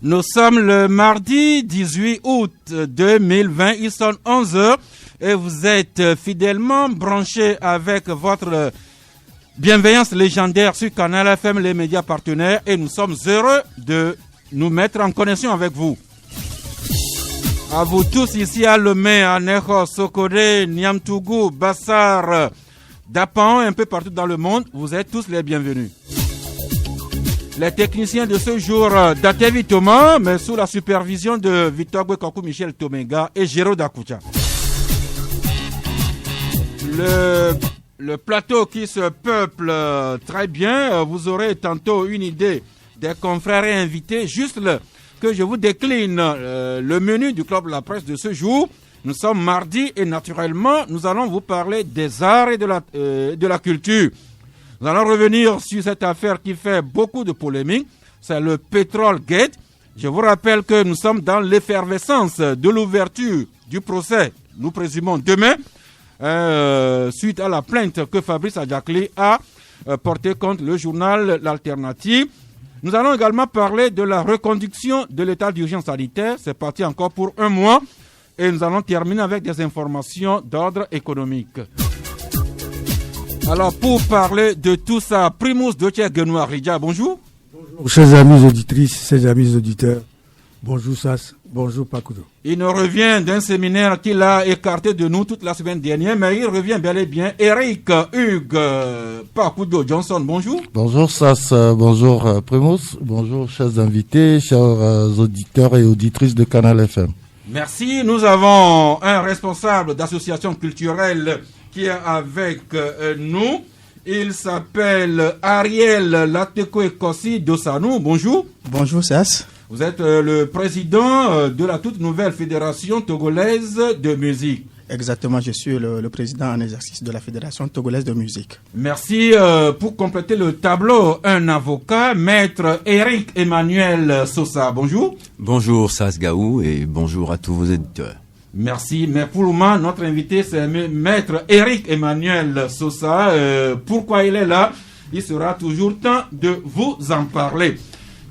Nous sommes le mardi 18 août 2020, il sonne 11h et vous êtes fidèlement branchés avec votre bienveillance légendaire sur Canal FM, les médias partenaires, et nous sommes heureux de nous mettre en connexion avec vous. À vous tous ici à Lomé, à Neho, Sokore, Niamtougou, Bassar, Dapan, un peu partout dans le monde, vous êtes tous les bienvenus. Les techniciens de ce jour, Datevi Thomas, mais sous la supervision de Victor Gwekoku, Michel Tomenga et Géraud Dakoucha. Le plateau qui se peuple très bien, vous aurez tantôt une idée des confrères et invités, juste que je vous décline le menu du Club de la Presse de ce jour. Nous sommes mardi et naturellement, nous allons vous parler des arts et de la culture. Nous allons revenir sur cette affaire qui fait beaucoup de polémiques, c'est le Pétrole Gate. Je vous rappelle que nous sommes dans l'effervescence de l'ouverture du procès, nous présumons demain, suite à la plainte que Fabrice Adjakli a portée contre le journal L'Alternative. Nous allons également parler de la reconduction de l'état d'urgence sanitaire, c'est parti encore pour 1 mois, et nous allons terminer avec des informations d'ordre économique. Alors, pour parler de tout ça, Primus Dotier Genoa Ridja, bonjour. Bonjour, chers amis auditrices, chers amis auditeurs. Bonjour Sas, bonjour Pakudo. Il nous revient d'un séminaire qu'il a écarté de nous toute la semaine dernière, mais il revient bel et bien. Eric Hugues Pakudo Johnson, bonjour. Bonjour Sas, bonjour Primus, bonjour chers invités, chers auditeurs et auditrices de Canal FM. Merci, nous avons un responsable d'association culturelle qui est avec nous. Il s'appelle Ariel Latekwe-Kossi Dosanou. Bonjour. Bonjour Sas. Vous êtes le président de la toute nouvelle Fédération togolaise de musique. Exactement, je suis le président en exercice de la Fédération togolaise de musique. Merci. Pour compléter le tableau, un avocat, maître Eric Emmanuel Sosa. Bonjour. Bonjour Sas Gaou et bonjour à tous vos éditeurs. Merci, mais pour le moment, notre invité, c'est maître Eric Emmanuel Sosa. Pourquoi il est là? Il sera toujours temps de vous en parler.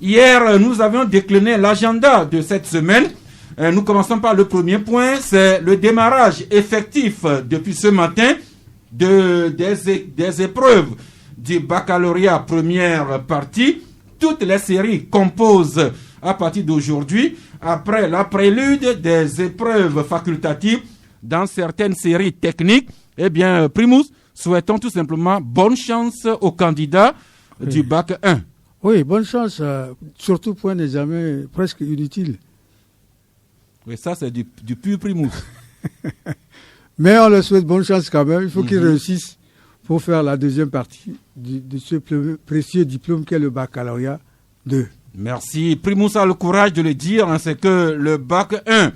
Hier, nous avions décliné l'agenda de cette semaine. Nous commençons par le premier point, c'est le démarrage effectif depuis ce matin des épreuves du baccalauréat première partie. Toutes les séries composent à partir d'aujourd'hui, après la prélude des épreuves facultatives dans certaines séries techniques. Eh bien, Primus, souhaitons tout simplement bonne chance aux candidats du bac 1. Oui, bonne chance, surtout pour un examen presque inutile. Oui, ça c'est du pur Primus. Mais on leur souhaite bonne chance quand même. Il faut qu'ils réussissent pour faire la deuxième partie de ce précieux diplôme qu'est le baccalauréat 2. Merci. Primus a le courage de le dire, c'est que le bac 1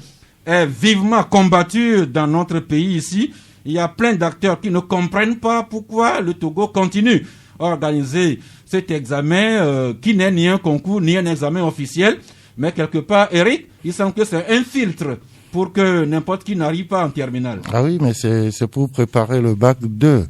est vivement combattu dans notre pays ici. Il y a plein d'acteurs qui ne comprennent pas pourquoi le Togo continue à organiser cet examen qui n'est ni un concours ni un examen officiel. Mais quelque part, Eric, il semble que c'est un filtre pour que n'importe qui n'arrive pas en terminale. Ah oui, mais c'est pour préparer le bac 2.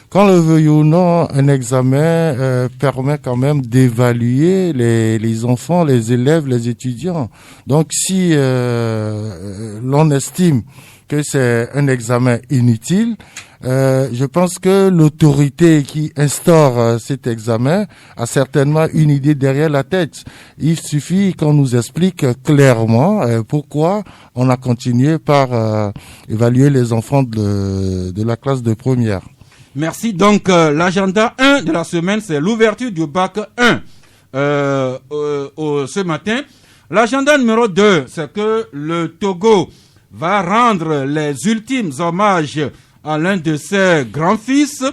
Quand le veuille ou non, un examen permet quand même d'évaluer les enfants, les élèves, les étudiants. Donc si l'on estime que c'est un examen inutile, je pense que l'autorité qui instaure cet examen a certainement une idée derrière la tête. Il suffit qu'on nous explique clairement pourquoi on a continué par évaluer les enfants de la classe de première. Merci. Donc, l'agenda 1 de la semaine, c'est l'ouverture du bac 1 ce matin. L'agenda numéro 2, c'est que le Togo va rendre les ultimes hommages à l'un de ses grands-fils,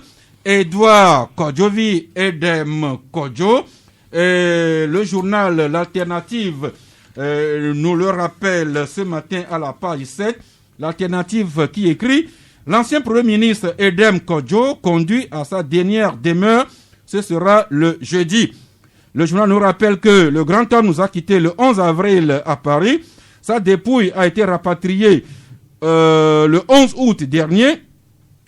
Edouard Kodjovi Edem Kodjo. Et le journal L'Alternative nous le rappelle ce matin à la page 7. L'Alternative qui écrit: l'ancien Premier ministre Edem Kodjo conduit à sa dernière demeure. Ce sera le jeudi. Le journal nous rappelle que le grand homme nous a quittés le 11 avril à Paris. Sa dépouille a été rapatriée le 11 août dernier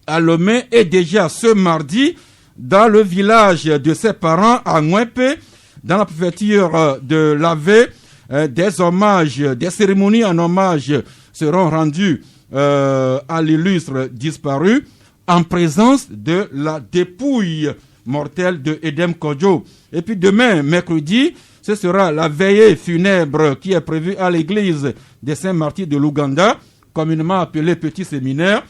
à Lomé et déjà ce mardi dans le village de ses parents à Ngwepe, dans la préfecture de Lavé. des hommages, des cérémonies en hommage seront rendues à l'illustre disparu en présence de la dépouille mortelle de Edem Kodjo. Et puis demain, mercredi, ce sera la veillée funèbre qui est prévue à l'église des Saints-Martyrs de l'Ouganda, communément appelée Petit Séminaire.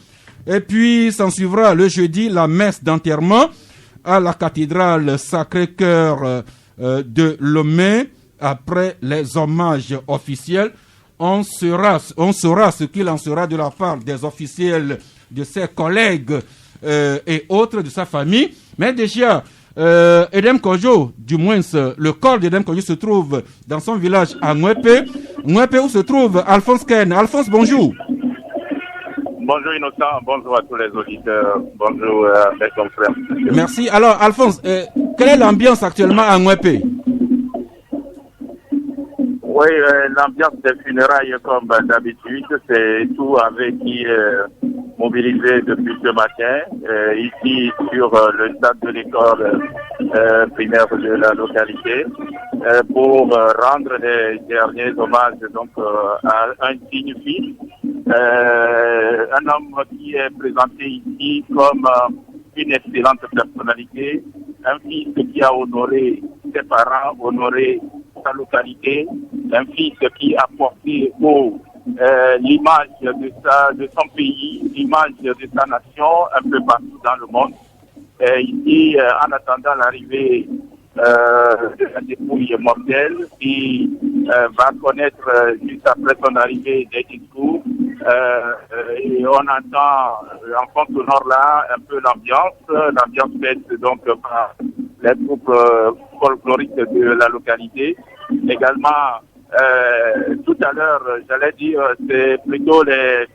Et puis s'en suivra le jeudi la messe d'enterrement à la cathédrale Sacré-Cœur de Lomé. Après les hommages officiels, on saura ce qu'il en sera de la part des officiels, de ses collègues et autres de sa famille. Mais déjà, Edem Kodjo, du moins le corps d'Edem Kodjo se trouve dans son village à Mwepe. Mwepe où se trouve Alphonse Ken. Alphonse, bonjour. Bonjour Innocent, bonjour à tous les auditeurs, bonjour à mes confrères. Merci. Alors Alphonse, quelle est l'ambiance actuellement à Mwepe? Oui, l'ambiance des funérailles comme d'habitude, c'est tout avec qui mobilisé depuis ce matin, ici sur le stade de l'école primaire de la localité, pour rendre les derniers hommages donc à un digne fils, un homme qui est présenté ici comme une excellente personnalité, un fils qui a honoré ses parents, honoré sa localité, un fils qui a porté haut l'image de son pays, l'image de sa nation un peu partout dans le monde. Ici, en attendant l'arrivée de la dépouille mortelle, qui va connaître juste après son arrivée des discours, et on entend en fond sonore là un peu l'ambiance faite donc par les groupes folkloriques de la localité. Également, tout à l'heure, j'allais dire, c'est plutôt les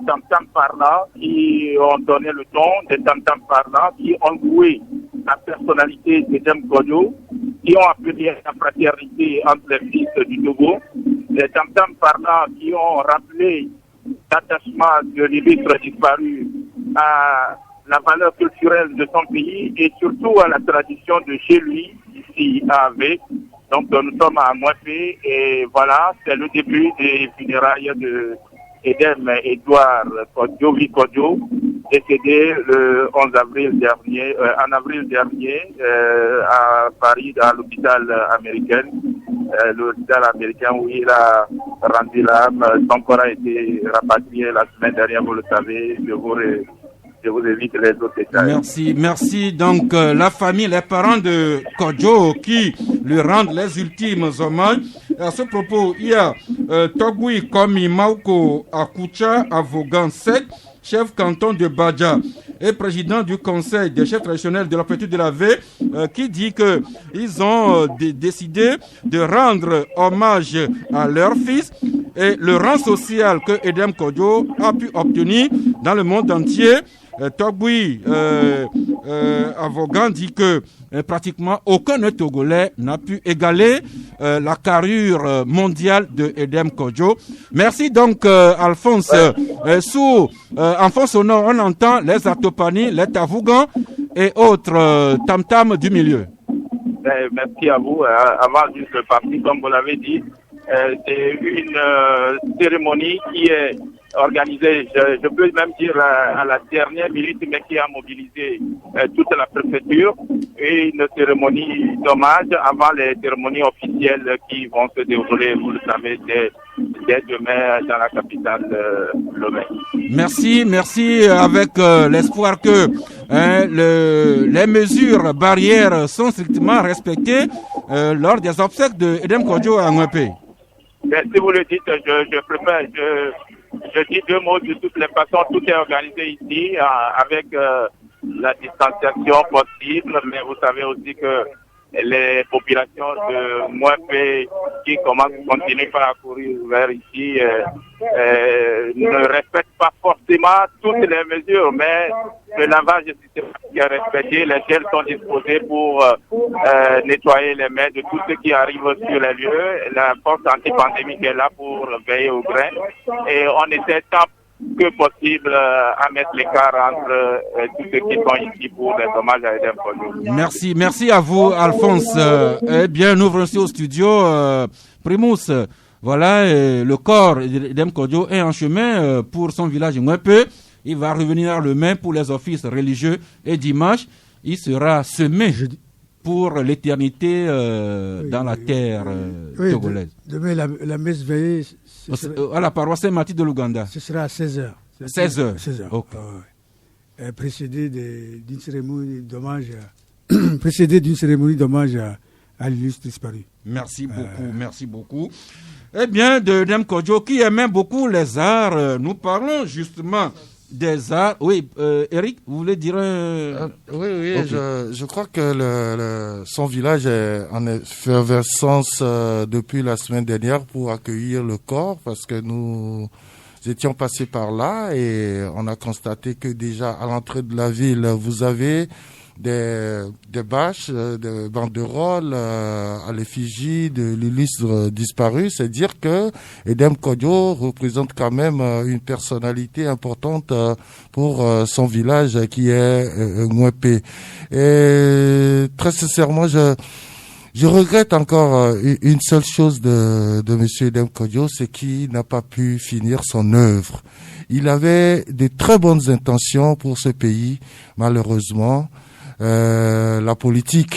tam-tams parlants qui ont donné le ton, des tam-tams parlants qui ont joué la personnalité d'Edem Kodjo, qui ont appelé la fraternité entre les fils du Togo, des tam-tams parlants qui ont rappelé l'attachement de l'illustre disparu à la valeur culturelle de son pays et surtout à la tradition de chez lui, ici à Ave. Donc nous sommes à Mwepe et voilà, c'est le début des funérailles de Edem Edouard Kodjo, décédé le 11 avril dernier, en avril dernier, à Paris, dans l'hôpital américain, où il a rendu l'âme. Son corps a été rapatrié la semaine dernière, vous le savez. Je vous évite les autres détails. Merci. Donc, la famille, les parents de Kodjo qui lui rendent les ultimes hommages. À ce propos, il y a Togui Komi Mauko Akucha Avogan Sek, chef canton de Badja et président du conseil des chefs traditionnels de la préfecture de la V, qui dit que ils ont décidé de rendre hommage à leur fils et le rang social que Edem Kodjo a pu obtenir dans le monde entier. Togui Avogan dit que pratiquement aucun Togolais n'a pu égaler la carrure mondiale de Edem Kodjo. Merci donc Alphonse. En fond sonore, on entend les Atopani, les Tavougan et autres tam-tam du milieu. Merci à vous. Avant juste le parti, comme vous l'avez dit, c'est une cérémonie qui est organisée, je peux même dire à la dernière minute, mais qui a mobilisé toute la préfecture, et une cérémonie d'hommage avant les cérémonies officielles qui vont se dérouler, vous le savez, dès demain dans la capitale Lomé. Merci, avec l'espoir que les mesures barrières sont strictement respectées lors des obsèques de Edem Kodjo à Mwepe. Si vous le dites, je préfère, je dis deux mots. De toutes les façons, tout est organisé ici avec la distanciation possible, mais vous savez aussi que les populations de Mwepe qui continuent par accourir vers ici ne respectent pas forcément toutes les mesures, mais le lavage systématique est respecté, les gels sont disposés pour nettoyer les mains de tous ceux qui arrivent sur les lieux. La force antipandémique est là pour veiller au grain et on essaie tant que possible à mettre l'écart entre tous ceux qui sont ici pour les hommages à Edem Kodjo. Merci à vous, Alphonse. Eh bien, nous aussi au studio Primus. Voilà, le corps d'Edem Kodjo est en chemin pour son village Mwepe. Il va revenir le main pour les offices religieux et dimanche, il sera semé pour l'éternité dans la terre togolaise. Demain, la messe veillée à la paroisse Saint-Martin de l'Ouganda. Ce sera à 16h. 16h. Okay. Précédé d'une cérémonie d'hommage à l'illustre disparu. Merci beaucoup. Eh bien, de Edem Kodjo qui aimait beaucoup les arts, nous parlons justement des arts. Oui, Eric, vous voulez dire Oui, okay. je crois que son village est en effervescence depuis la semaine dernière pour accueillir le corps, parce que nous étions passés par là et on a constaté que déjà à l'entrée de la ville, vous avez des bâches, des banderoles à l'effigie de l'illustre disparu. C'est dire que Edem Kodjo représente quand même une personnalité importante pour son village qui est Mwepe. Et très sincèrement, je regrette encore une seule chose de monsieur Edem Kodjo, c'est qu'il n'a pas pu finir son œuvre. Il avait de très bonnes intentions pour ce pays, malheureusement. La politique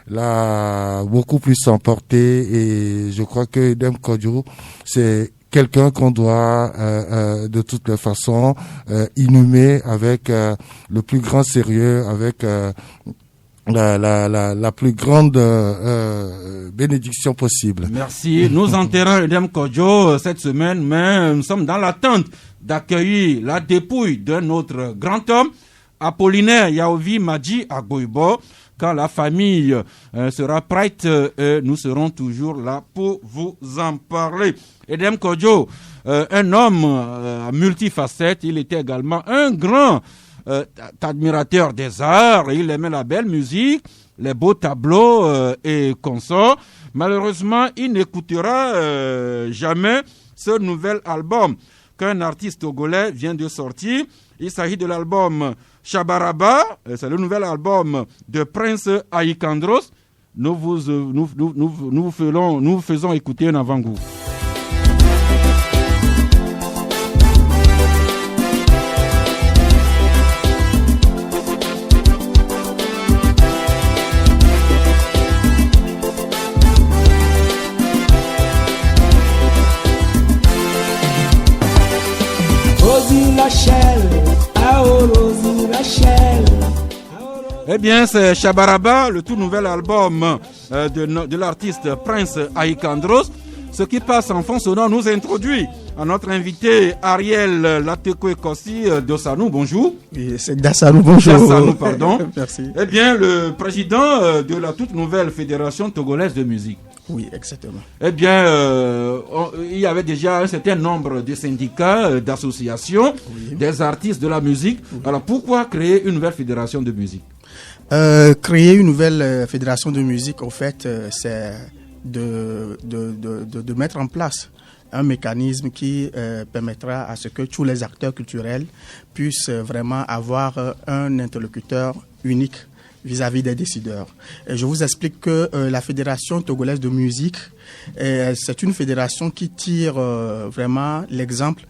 l'a beaucoup plus emporté et je crois que Edem Kodjo, c'est quelqu'un qu'on doit de toutes les façons inhumer avec le plus grand sérieux, avec la plus grande bénédiction possible. Merci. Nous enterrons Edem Kodjo cette semaine, mais nous sommes dans l'attente d'accueillir la dépouille d'un autre grand homme, Apollinaire Yaovi Madji Agboibo. Quand la famille sera prête, nous serons toujours là pour vous en parler. Edem Kodjo, un homme multifacette, il était également un grand admirateur des arts, il aimait la belle musique, les beaux tableaux et consorts. Malheureusement, il n'écoutera jamais ce nouvel album qu'un artiste togolais vient de sortir. Il s'agit de l'album Shabaraba, c'est le nouvel album de Prince Aikandros. Nous vous faisons écouter un avant-goût. Eh bien, c'est Shabaraba, le tout nouvel album de l'artiste Prince Aikandros. Ce qui passe en fond sonore nous introduit à notre invité Ariel Latekwe-Kossi Dossanou. Bonjour. Oui, c'est Dassanou, bonjour. Dassanou, pardon. Merci. Eh bien, le président de la toute nouvelle Fédération togolaise de musique. Oui, exactement. Eh bien, il y avait déjà un certain nombre de syndicats, d'associations, des artistes de la musique. Alors, pourquoi créer une nouvelle fédération de musique ? Créer une nouvelle fédération de musique, au fait, c'est de mettre en place un mécanisme qui permettra à ce que tous les acteurs culturels puissent vraiment avoir un interlocuteur unique vis-à-vis des décideurs. Et je vous explique que la Fédération togolaise de musique, c'est une fédération qui tire vraiment l'exemple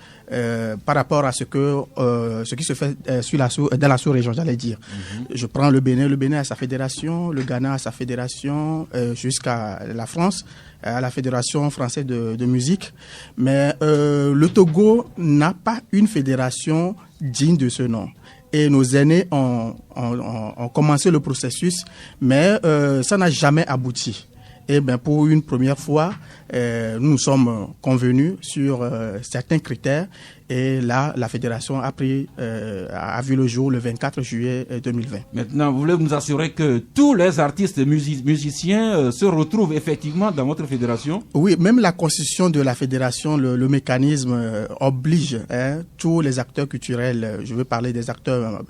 par rapport à ce qui se fait dans la sous-région, j'allais dire. Je prends le Bénin a sa fédération, le Ghana a sa fédération, jusqu'à la France, à la Fédération française de musique. Mais le Togo n'a pas une fédération digne de ce nom. Et nos aînés ont commencé le processus, mais ça n'a jamais abouti. Et bien, pour une première fois, nous nous sommes convenus sur certains critères. Et là, la fédération a vu le jour le 24 juillet 2020. Maintenant, vous voulez nous assurer que tous les artistes musiciens se retrouvent effectivement dans votre fédération? Oui, même la constitution de la fédération, le mécanisme oblige tous les acteurs culturels, je veux parler des acteurs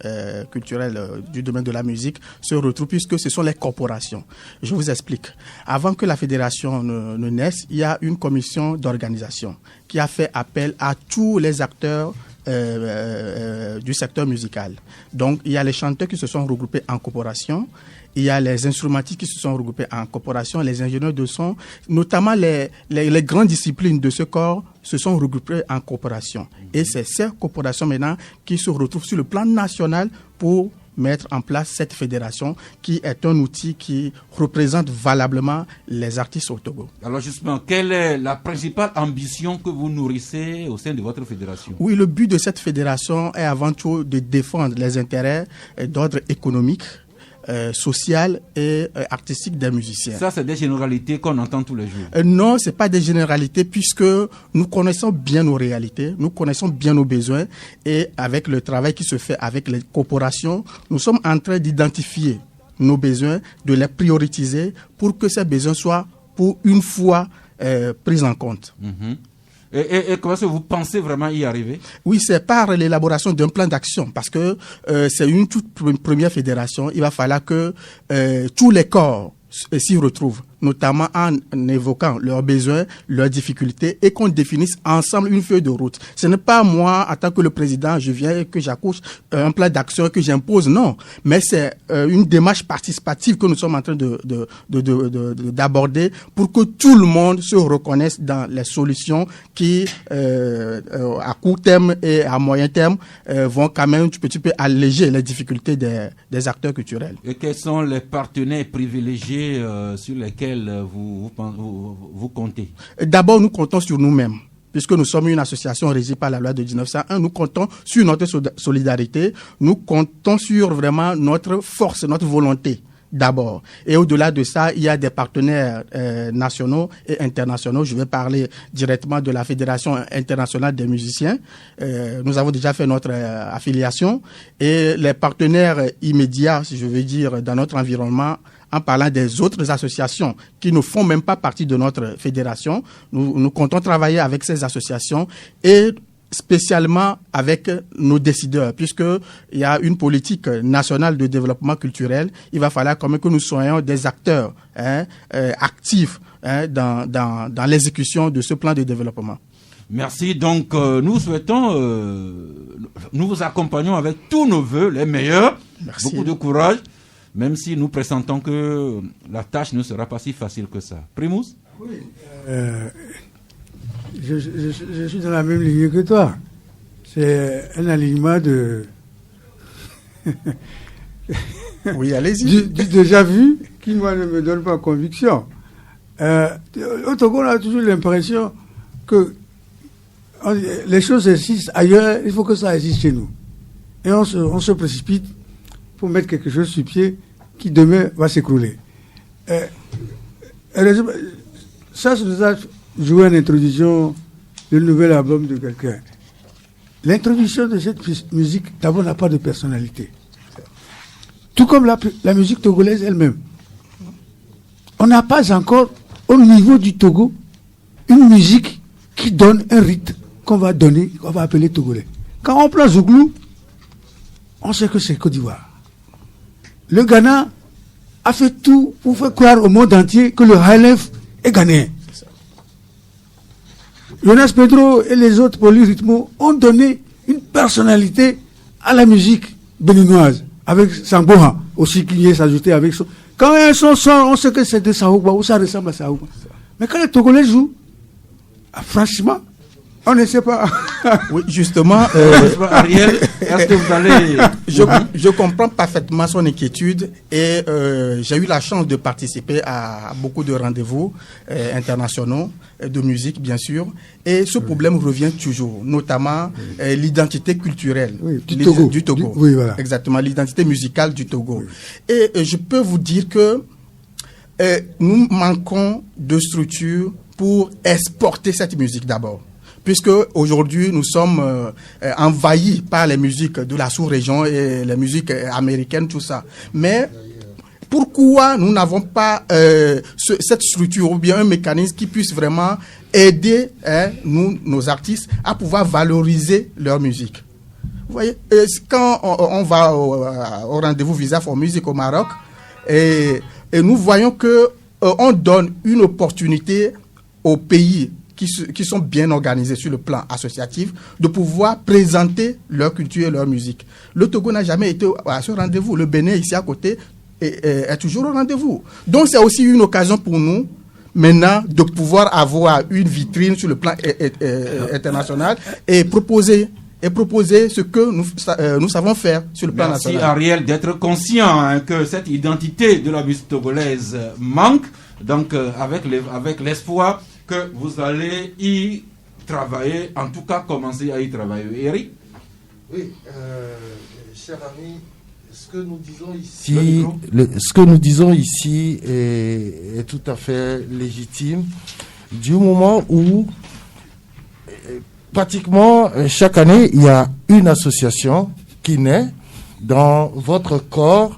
culturels du domaine de la musique, se retrouvent puisque ce sont les corporations. Je vous explique. Avant que la fédération ne naisse, il y a une commission d'organisation qui a fait appel à tous les acteurs du secteur musical. Donc, il y a les chanteurs qui se sont regroupés en corporation, il y a les instrumentistes qui se sont regroupés en corporation, les ingénieurs de son, notamment les grandes disciplines de ce corps se sont regroupés en corporation. Et c'est ces corporations maintenant qui se retrouvent sur le plan national pour mettre en place cette fédération qui est un outil qui représente valablement les artistes au Togo. Alors justement, quelle est la principale ambition que vous nourrissez au sein de votre fédération? Oui, le but de cette fédération est avant tout de défendre les intérêts d'ordre économique, social et artistique des musiciens. Ça, c'est des généralités qu'on entend tous les jours. Non, c'est pas des généralités puisque nous connaissons bien nos réalités, nous connaissons bien nos besoins et avec le travail qui se fait avec les corporations, nous sommes en train d'identifier nos besoins, de les prioriser pour que ces besoins soient pour une fois pris en compte. Et comment est-ce que vous pensez vraiment y arriver? Oui, c'est par l'élaboration d'un plan d'action parce que c'est une toute première fédération. Il va falloir que tous les corps s'y retrouvent, notamment en évoquant leurs besoins, leurs difficultés et qu'on définisse ensemble une feuille de route. Ce n'est pas moi, en tant que le président, je viens et que j'accouche un plan d'action que j'impose, non. Mais c'est une démarche participative que nous sommes en train d'aborder pour que tout le monde se reconnaisse dans les solutions qui, à court terme et à moyen terme, vont quand même un petit peu alléger les difficultés des acteurs culturels. Et quels sont les partenaires privilégiés sur lesquels vous comptez? D'abord, nous comptons sur nous-mêmes. Puisque nous sommes une association régie par la loi de 1901, nous comptons sur notre solidarité, nous comptons sur vraiment notre force, notre volonté d'abord. Et au-delà de ça, il y a des partenaires nationaux et internationaux. Je vais parler directement de la Fédération internationale des musiciens. Nous avons déjà fait notre affiliation. Et les partenaires immédiats, si je veux dire, dans notre environnement, en parlant des autres associations qui ne font même pas partie de notre fédération, nous comptons travailler avec ces associations et spécialement avec nos décideurs, puisqu'il y a une politique nationale de développement culturel. Il va falloir quand même que nous soyons des acteurs actifs dans l'exécution de ce plan de développement. Merci. Donc, nous souhaitons, nous vous accompagnons avec tous nos voeux, les meilleurs. Merci. Beaucoup de courage, même si nous pressentons que la tâche ne sera pas si facile que ça. Primus? Oui. Je suis dans la même ligne que toi. C'est un alignement de... Oui, allez-y. Du déjà vu qui, moi, ne me donne pas conviction. Au Togo, on a toujours l'impression que les choses existent ailleurs, il faut que ça existe chez nous. Et on se précipite pour mettre quelque chose sur pied qui demain va s'écrouler. Ça nous a joué en introduction le nouvel album de quelqu'un. L'introduction de cette musique, d'abord, n'a pas de personnalité. Tout comme la musique togolaise elle-même. On n'a pas encore, au niveau du Togo, une musique qui donne un rythme qu'on va donner, qu'on va appeler togolais. Quand on prend Zouglou, on sait que c'est Côte d'Ivoire. Le Ghana a fait tout pour faire croire au monde entier que le Highlife est ghanéen. Jonas Pedro et les autres polyrythmos ont donné une personnalité à la musique béninoise, avec Sangoha aussi qui est ajouté avec son... Quand un son sort, on sait que c'est de Saouba ou ça ressemble à Saouba. Mais quand les Togolais jouent, franchement, on ne sait pas. Oui, justement, Ariel, est-ce que vous allez... Je comprends parfaitement son inquiétude et j'ai eu la chance de participer à beaucoup de rendez-vous internationaux de musique, bien sûr. Et ce problème revient toujours, notamment l'identité culturelle du Togo. Oui, voilà. Exactement, l'identité musicale du Togo. Oui. Et je peux vous dire que nous manquons de structures pour exporter cette musique d'abord. Puisque aujourd'hui nous sommes envahis par les musiques de la sous-région et les musiques américaines, tout ça. Mais pourquoi nous n'avons pas cette structure ou bien un mécanisme qui puisse vraiment aider nos artistes à pouvoir valoriser leur musique? Vous voyez, quand on va au rendez-vous Visa for Music au Maroc et nous voyons que on donne une opportunité aux pays qui sont bien organisés sur le plan associatif, de pouvoir présenter leur culture et leur musique. Le Togo n'a jamais été à ce rendez-vous. Le Bénin, ici à côté, est toujours au rendez-vous. Donc, c'est aussi une occasion pour nous, maintenant, de pouvoir avoir une vitrine sur le plan international et proposer ce que nous savons faire sur le plan national. Merci Ariel d'être conscient que cette identité de la musique togolaise manque, donc avec l'espoir que vous allez y travailler, en tout cas commencer à y travailler. Eric? Oui, cher ami, ce que nous disons ici est tout à fait légitime, du moment où pratiquement chaque année, il y a une association qui naît dans votre corps,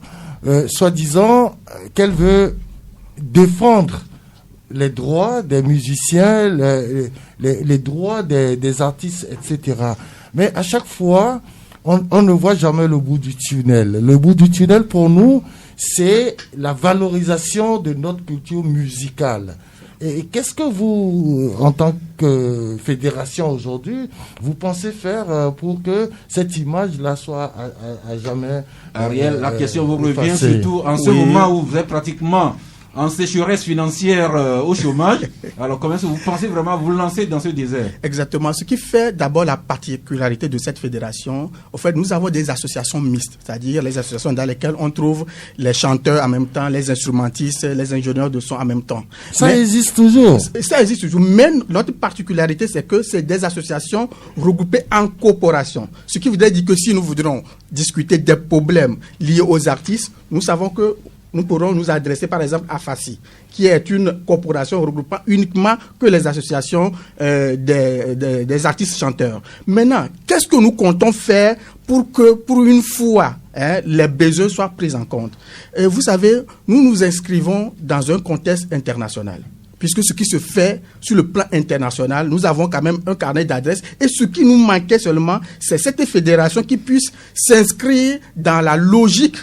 soi-disant qu'elle veut défendre les droits des musiciens, les droits des artistes, etc. Mais à chaque fois, on ne voit jamais le bout du tunnel. Le bout du tunnel, pour nous, c'est la valorisation de notre culture musicale. Et qu'est-ce que vous, en tant que fédération aujourd'hui, vous pensez faire pour que cette image-là soit à jamais... Ariel, la question vous revient passée. surtout en ce moment où vous êtes pratiquement en sécheresse financière au chômage. Alors comment est-ce que vous pensez vraiment vous lancer dans ce désert? Exactement. Ce qui fait d'abord la particularité de cette fédération, au fait, nous avons des associations mixtes, c'est-à-dire les associations dans lesquelles on trouve les chanteurs en même temps, les instrumentistes, les ingénieurs de son en même temps. Ça existe toujours. Ça existe toujours. Mais notre particularité, c'est que c'est des associations regroupées en coopération. Ce qui voudrait dire que si nous voudrions discuter des problèmes liés aux artistes, nous savons que nous pourrons nous adresser par exemple à FACI, qui est une corporation regroupant uniquement que les associations des artistes chanteurs. Maintenant, qu'est-ce que nous comptons faire pour que, pour une fois, les besoins soient pris en compte? Et vous savez, nous nous inscrivons dans un contexte international. Puisque ce qui se fait sur le plan international, nous avons quand même un carnet d'adresses. Et ce qui nous manquait seulement, c'est cette fédération qui puisse s'inscrire dans la logique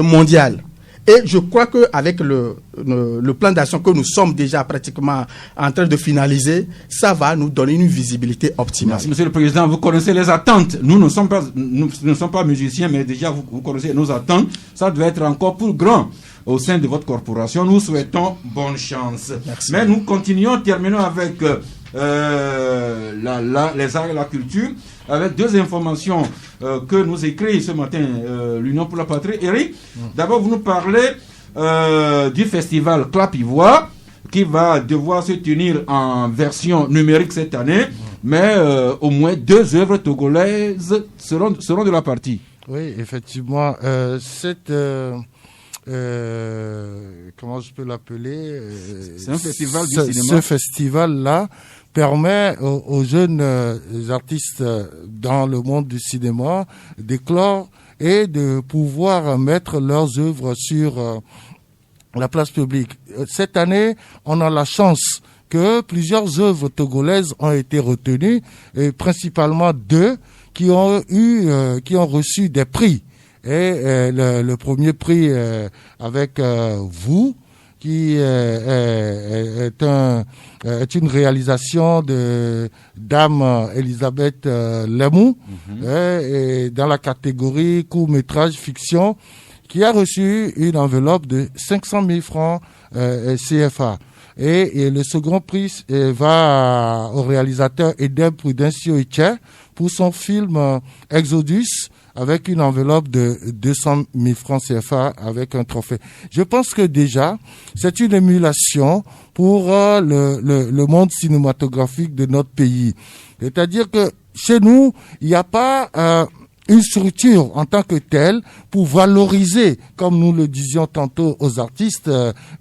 mondiale. Et je crois qu'avec le plan d'action que nous sommes déjà pratiquement en train de finaliser, ça va nous donner une visibilité optimale. Merci, Monsieur le Président. Vous connaissez les attentes. Nous ne sommes pas musiciens, mais déjà vous connaissez nos attentes. Ça doit être encore plus grand au sein de votre corporation. Nous souhaitons bonne chance. Merci. Mais nous terminons avec les arts et la culture, avec deux informations que nous écrit ce matin l'Union pour la Patrie. Eric, d'abord vous nous parlez du festival Clap Ivoire qui va devoir se tenir en version numérique cette année, mais au moins 2 œuvres togolaises seront de la partie. Oui, effectivement, comment je peux l'appeler, c'est un festival du cinéma. Ce festival-là permet aux jeunes artistes dans le monde du cinéma d'éclore et de pouvoir mettre leurs œuvres sur la place publique. Cette année, on a la chance que plusieurs œuvres togolaises ont été retenues, et principalement 2 qui ont reçu des prix. Et le premier prix avec vous, qui est une réalisation de Dame Elisabeth Lemou, et dans la catégorie court-métrage fiction, qui a reçu une enveloppe de 500 000 francs CFA. Et le second prix va au réalisateur Edem Prudencio Iche pour son film Exodus, avec une enveloppe de 200 000 francs CFA avec un trophée. Je pense que déjà, c'est une émulation pour le monde cinématographique de notre pays. C'est-à-dire que chez nous, il n'y a pas une structure en tant que telle pour valoriser, comme nous le disions tantôt aux artistes,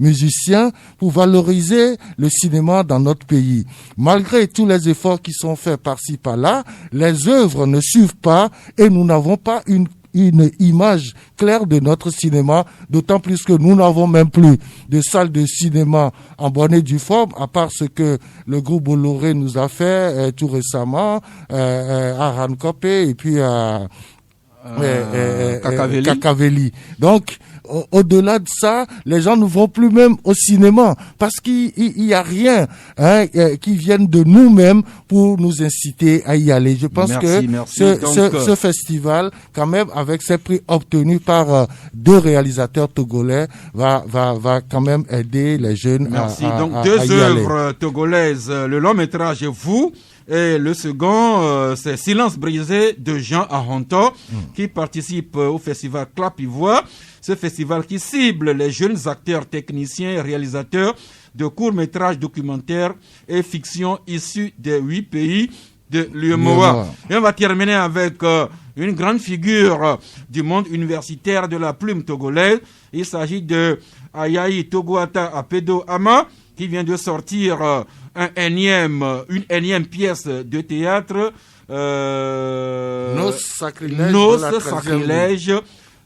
musiciens, pour valoriser le cinéma dans notre pays. Malgré tous les efforts qui sont faits par-ci, par-là, les œuvres ne suivent pas et nous n'avons pas une image claire de notre cinéma, d'autant plus que nous n'avons même plus de salle de cinéma en bonne et due forme, à part ce que le groupe Bolloré nous a fait tout récemment à Rancopé et puis à Cacavelli. Donc, au-delà de ça, les gens ne vont plus même au cinéma parce qu'il y a rien qui vienne de nous-mêmes pour nous inciter à y aller. Je pense ce festival, quand même, avec ces prix obtenus par 2 réalisateurs togolais, va quand même aider les jeunes Merci. Donc, à 2 y œuvres aller. togolaises, le long métrage Vous, et le second, c'est Silence brisé de Jean Ahonto, qui participe au festival Clap Ivoire. Ce festival qui cible les jeunes acteurs, techniciens et réalisateurs de courts-métrages documentaires et fiction issus des 8 pays de l'UEMOA. Et on va terminer avec une grande figure du monde universitaire de la plume togolaise. Il s'agit de Ayayi Togoata Apedo Ama, qui vient de sortir une énième pièce de théâtre, Nos sacrilèges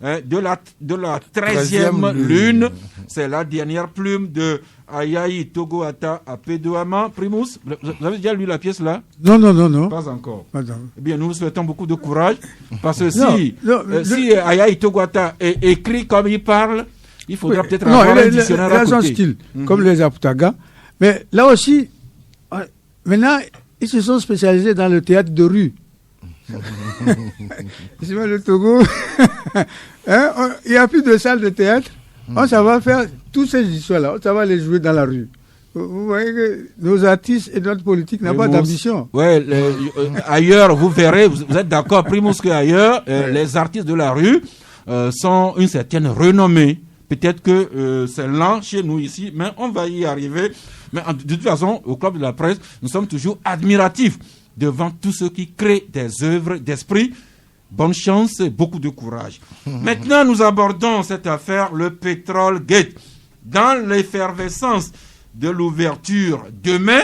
de la 13e lune. C'est la dernière plume de Ayayi Togoata Apedoama. Primus, vous avez déjà lu la pièce là? Non. Pas encore. Pas encore. Eh bien, nous vous souhaitons beaucoup de courage, parce que si Ayayi Togoata est écrit comme il parle, il faudra peut-être avoir un dictionnaire à côté. Son style, comme les Aputaga. Mais là aussi, maintenant, ils se sont spécialisés dans le théâtre de rue. Le Togo, il n'y a plus de salle de théâtre. On ça va faire toutes ces histoires-là, ça va les jouer dans la rue. Vous voyez que nos artistes et notre politique n'ont pas d'ambition. Ouais, ailleurs, vous verrez, vous êtes d'accord, Primus, qu'ailleurs, les artistes de la rue sont une certaine renommée. Peut-être que c'est lent chez nous ici, mais on va y arriver. Mais de toute façon, au Club de la Presse, nous sommes toujours admiratifs devant tous ceux qui créent des œuvres d'esprit. Bonne chance et beaucoup de courage. Maintenant, nous abordons cette affaire, le Pétrole Gate. Dans l'effervescence de l'ouverture demain,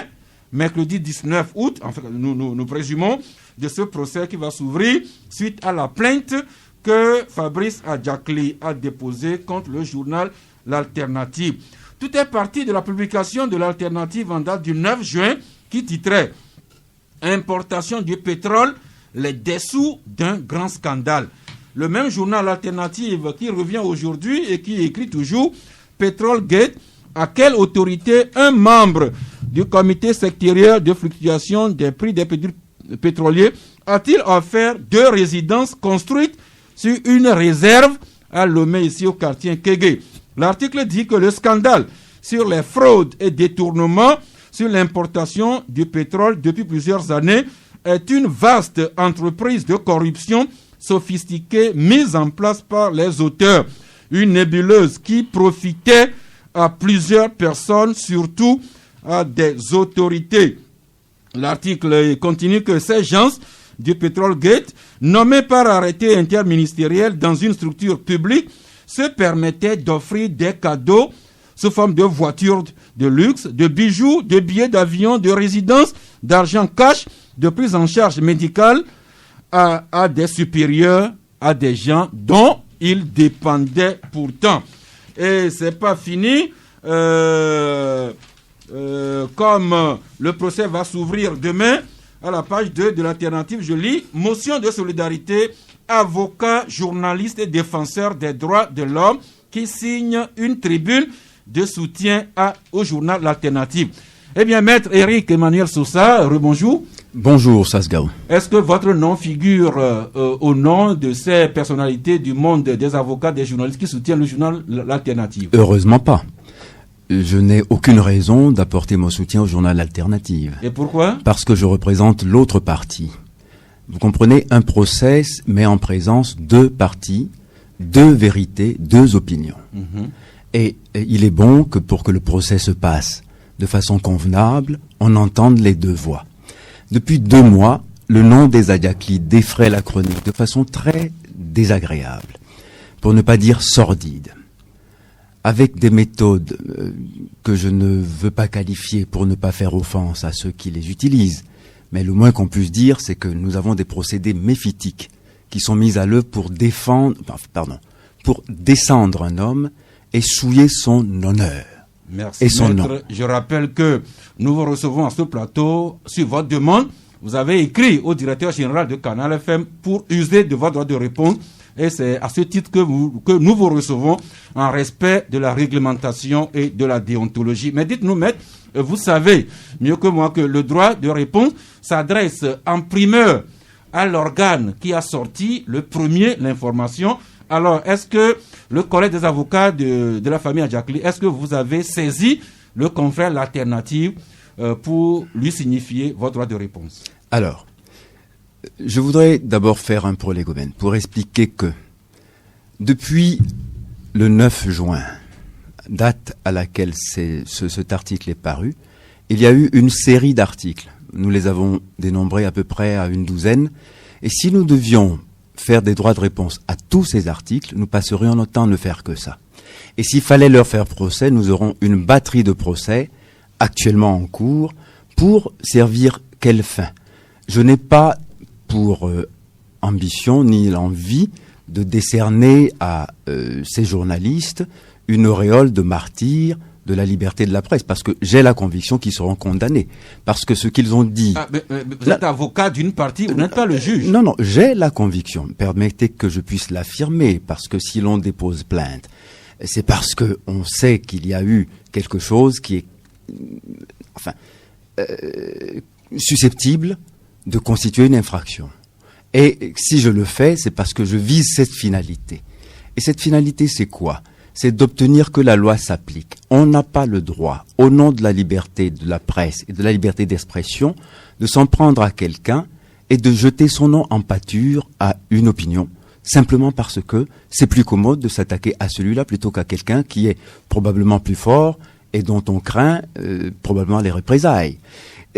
mercredi 19 août, en fait, nous présumons, de ce procès qui va s'ouvrir suite à la plainte que Fabrice Adjakli a déposée contre le journal L'Alternative. Tout est parti de la publication de l'Alternative en date du 9 juin qui titrait « Importation du pétrole, les dessous d'un grand scandale ». Le même journal L'Alternative qui revient aujourd'hui et qui écrit toujours « Pétrole Gate, à quelle autorité un membre du comité sectoriel de fluctuation des prix des produits pétroliers a-t-il offert 2 résidences construites sur une réserve à Lomé, ici au quartier Kégué ». L'article dit que le scandale sur les fraudes et détournements sur l'importation du pétrole depuis plusieurs années est une vaste entreprise de corruption sophistiquée mise en place par les auteurs. Une nébuleuse qui profitait à plusieurs personnes, surtout à des autorités. L'article continue que ces gens du Pétrole Gate, nommés par arrêté interministériel dans une structure publique, se permettaient d'offrir des cadeaux sous forme de voitures de luxe, de bijoux, de billets d'avion, de résidence, d'argent cash, de prise en charge médicale à des supérieurs, à des gens dont ils dépendaient pourtant. Et c'est pas fini. Comme le procès va s'ouvrir demain, à la page 2 de l'Alternative, je lis « Motion de solidarité, avocats, journalistes et défenseurs des droits de l'homme qui signent une tribune de soutien au journal L'Alternative ». Eh bien, Maître Eric Emmanuel Sousa, rebonjour. Bonjour, Sasgao. Est-ce que votre nom figure au nom de ces personnalités du monde des avocats, des journalistes qui soutiennent le journal L'Alternative? Heureusement pas. Je n'ai aucune raison d'apporter mon soutien au journal Alternative. Et pourquoi? Parce que je représente l'autre partie. Vous comprenez, un procès met en présence 2 parties, 2 vérités, 2 opinions. Et il est bon que pour que le procès se passe de façon convenable, on entende les 2 voix. Depuis 2 mois, le nom des Adjakli défraie la chronique de façon très désagréable, pour ne pas dire sordide, avec des méthodes que je ne veux pas qualifier pour ne pas faire offense à ceux qui les utilisent. Mais le moins qu'on puisse dire, c'est que nous avons des procédés méphitiques qui sont mis à l'œuvre pour pour descendre un homme et souiller son honneur. Merci, et son maître. nom. Je rappelle que nous vous recevons à ce plateau sur votre demande. Vous avez écrit au directeur général de Canal FM pour user de votre droit de réponse Et c'est à ce titre que nous vous recevons en respect de la réglementation et de la déontologie. Mais dites-nous, maître, vous savez mieux que moi que le droit de réponse s'adresse en primeur à l'organe qui a sorti le premier l'information. Alors, est-ce que le collège des avocats de la famille Adjakli, est-ce que vous avez saisi le confrère L'Alternative pour lui signifier votre droit de réponse? Alors, je voudrais d'abord faire un prolégomène pour expliquer que depuis le 9 juin, date à laquelle cet article est paru, il y a eu une série d'articles. Nous les avons dénombrés à peu près à une douzaine. Et si nous devions faire des droits de réponse à tous ces articles, nous passerions notre temps à ne faire que ça. Et s'il fallait leur faire procès, nous aurons une batterie de procès actuellement en cours pour servir quelle fin? Je n'ai pas pour ambition ni l'envie de décerner à ces journalistes une auréole de martyrs de la liberté de la presse, parce que j'ai la conviction qu'ils seront condamnés, parce que ce qu'ils ont dit... vous êtes avocat d'une partie, vous n'êtes pas le juge. Non, j'ai la conviction. Permettez que je puisse l'affirmer, parce que si l'on dépose plainte, c'est parce que on sait qu'il y a eu quelque chose qui est, susceptible de constituer une infraction. Et si je le fais, c'est parce que je vise cette finalité. Et cette finalité, c'est quoi? C'est d'obtenir que la loi s'applique. On n'a pas le droit, au nom de la liberté de la presse et de la liberté d'expression, de s'en prendre à quelqu'un et de jeter son nom en pâture à une opinion, simplement parce que c'est plus commode de s'attaquer à celui-là plutôt qu'à quelqu'un qui est probablement plus fort et dont on craint probablement les représailles.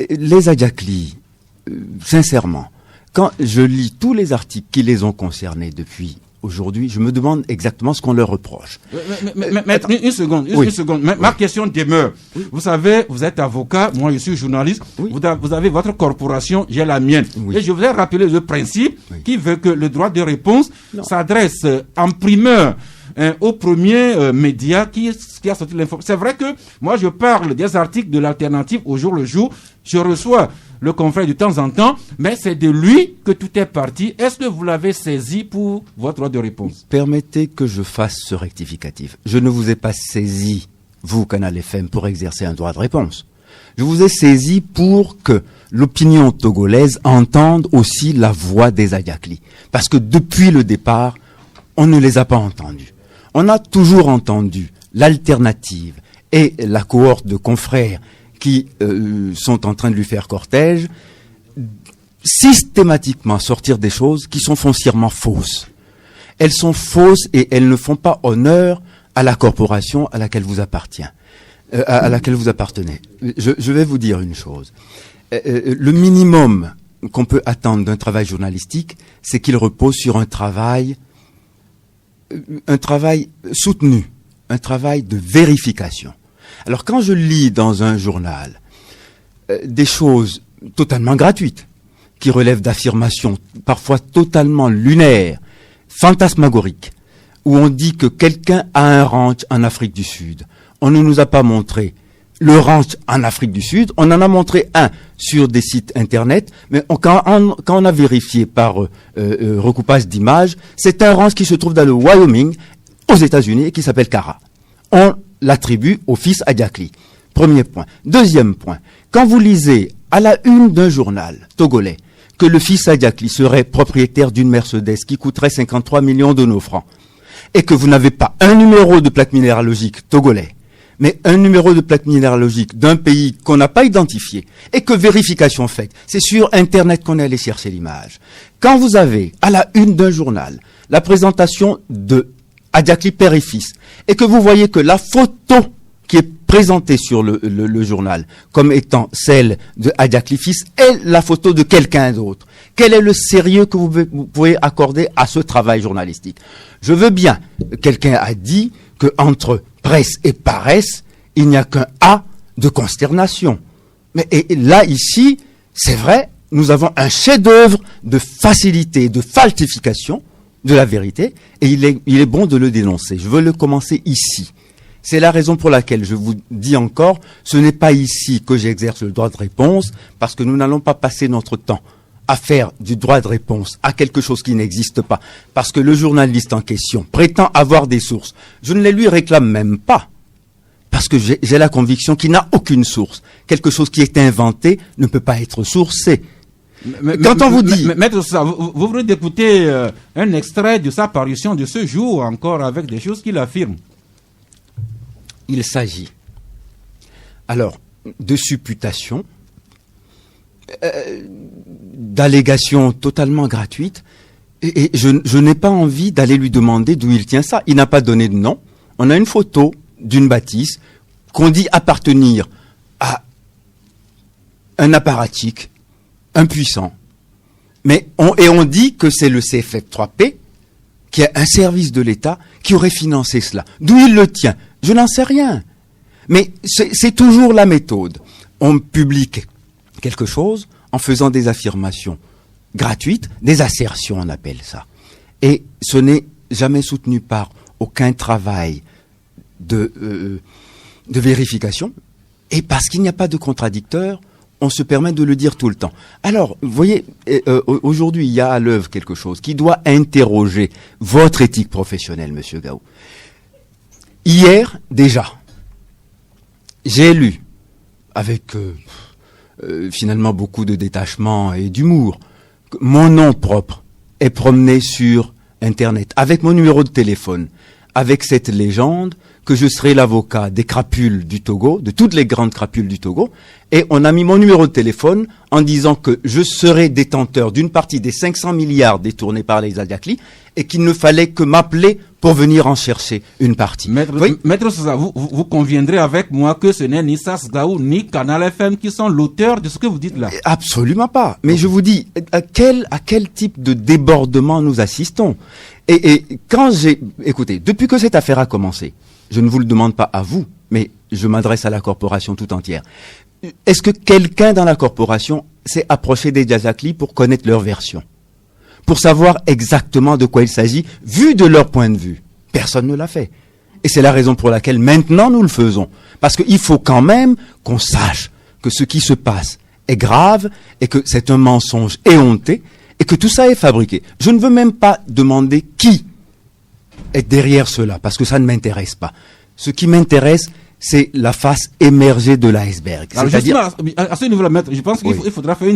Les Adjakli, sincèrement, quand je lis tous les articles qui les ont concernés depuis aujourd'hui, je me demande exactement ce qu'on leur reproche. Mais une seconde. Ma question demeure. Oui. Vous savez, vous êtes avocat, moi je suis journaliste, oui. Vous avez votre corporation, j'ai la mienne. Oui. Et je voudrais rappeler le principe qui veut que le droit de réponse s'adresse en primeur au premier média qui a sorti l'information. C'est vrai que moi je parle des articles de l'Alternative au jour le jour, je reçois le confrère de temps en temps, mais c'est de lui que tout est parti. Est-ce que vous l'avez saisi pour votre droit de réponse? Permettez que je fasse ce rectificatif. Je ne vous ai pas saisi, vous, Canal FM, pour exercer un droit de réponse. Je vous ai saisi pour que l'opinion togolaise entende aussi la voix des Adjakli. Parce que depuis le départ, on ne les a pas entendus. On a toujours entendu l'Alternative et la cohorte de confrères qui sont en train de lui faire cortège, systématiquement sortir des choses qui sont foncièrement fausses. Elles sont fausses et elles ne font pas honneur à la corporation à laquelle vous appartenez. Je vais vous dire une chose. Le minimum qu'on peut attendre d'un travail journalistique, c'est qu'il repose sur un travail soutenu, un travail de vérification. Alors quand je lis dans un journal des choses totalement gratuites, qui relèvent d'affirmations parfois totalement lunaires, fantasmagoriques, où on dit que quelqu'un a un ranch en Afrique du Sud, on ne nous a pas montré le ranch en Afrique du Sud, on en a montré un sur des sites internet, mais quand on a vérifié par recoupage d'images, c'est un ranch qui se trouve dans le Wyoming, aux États-Unis, et qui s'appelle Cara. On l'attribue au fils Adjakli. Premier point. Deuxième point. Quand vous lisez à la une d'un journal togolais que le fils Adjakli serait propriétaire d'une Mercedes qui coûterait 53 millions de nos francs, et que vous n'avez pas un numéro de plaque minéralogique togolais, mais un numéro de plaque minéralogique d'un pays qu'on n'a pas identifié, et que vérification faite, c'est sur Internet qu'on est allé chercher l'image. Quand vous avez à la une d'un journal la présentation de Adjakli père et fils, et que vous voyez que la photo qui est présentée sur le journal comme étant celle de Adjakli fils est la photo de quelqu'un d'autre, quel est le sérieux que vous pouvez accorder à ce travail journalistique? Je veux bien, quelqu'un a dit que entre presse et paresse, il n'y a qu'un A de consternation. Mais et là, ici, c'est vrai, nous avons un chef-d'œuvre de facilité, de falsification de la vérité, et il est bon de le dénoncer. Je veux le commencer ici. C'est la raison pour laquelle je vous dis encore, ce n'est pas ici que j'exerce le droit de réponse, parce que nous n'allons pas passer notre temps à faire du droit de réponse à quelque chose qui n'existe pas, parce que le journaliste en question prétend avoir des sources, je ne les lui réclame même pas, parce que j'ai la conviction qu'il n'a aucune source. Quelque chose qui est inventé ne peut pas être sourcé. Quand on vous dit... Maître Sousa, vous venez d'écouter un extrait de sa parution de ce jour, encore avec des choses qu'il affirme. Il s'agit alors de supputations, d'allégations totalement gratuites, et je n'ai pas envie d'aller lui demander d'où il tient ça. Il n'a pas donné de nom. On a une photo d'une bâtisse qu'on dit appartenir à un apparatchik, un puissant. Mais on dit que c'est le CFF3P, qui est un service de l'État, qui aurait financé cela. D'où il le tient? Je n'en sais rien. Mais c'est toujours la méthode. On publie quelque chose en faisant des affirmations gratuites, des assertions on appelle ça. Et ce n'est jamais soutenu par aucun travail de vérification. Et parce qu'il n'y a pas de contradicteur, on se permet de le dire tout le temps. Alors, vous voyez, aujourd'hui, il y a à l'œuvre quelque chose qui doit interroger votre éthique professionnelle, Monsieur Gaou. Hier, déjà, j'ai lu, avec finalement beaucoup de détachement et d'humour, que mon nom propre est promené sur Internet, avec mon numéro de téléphone, avec cette légende que je serai l'avocat des crapules du Togo, de toutes les grandes crapules du Togo, et on a mis mon numéro de téléphone en disant que je serais détenteur d'une partie des 500 milliards détournés par les Adiakli, et qu'il ne fallait que m'appeler pour venir en chercher une partie. Maître Sousa, vous conviendrez avec moi que ce n'est ni SAS Gaou ni Canal FM qui sont l'auteur de ce que vous dites là. Absolument pas. Mais je vous dis, à quel type de débordement nous assistons? Et quand écoutez, depuis que cette affaire a commencé, je ne vous le demande pas à vous, mais je m'adresse à la corporation tout entière. Est-ce que quelqu'un dans la corporation s'est approché des Adiakli pour connaître leur version? Pour savoir exactement de quoi il s'agit, vu de leur point de vue? Personne ne l'a fait. Et c'est la raison pour laquelle maintenant nous le faisons. Parce qu'il faut quand même qu'on sache que ce qui se passe est grave et que c'est un mensonge éhonté et que tout ça est fabriqué. Je ne veux même pas demander qui est derrière cela, parce que ça ne m'intéresse pas. Ce qui m'intéresse, c'est la face émergée de l'iceberg. C'est-à-dire... à ce niveau-là, maître, je pense qu'il faudra faire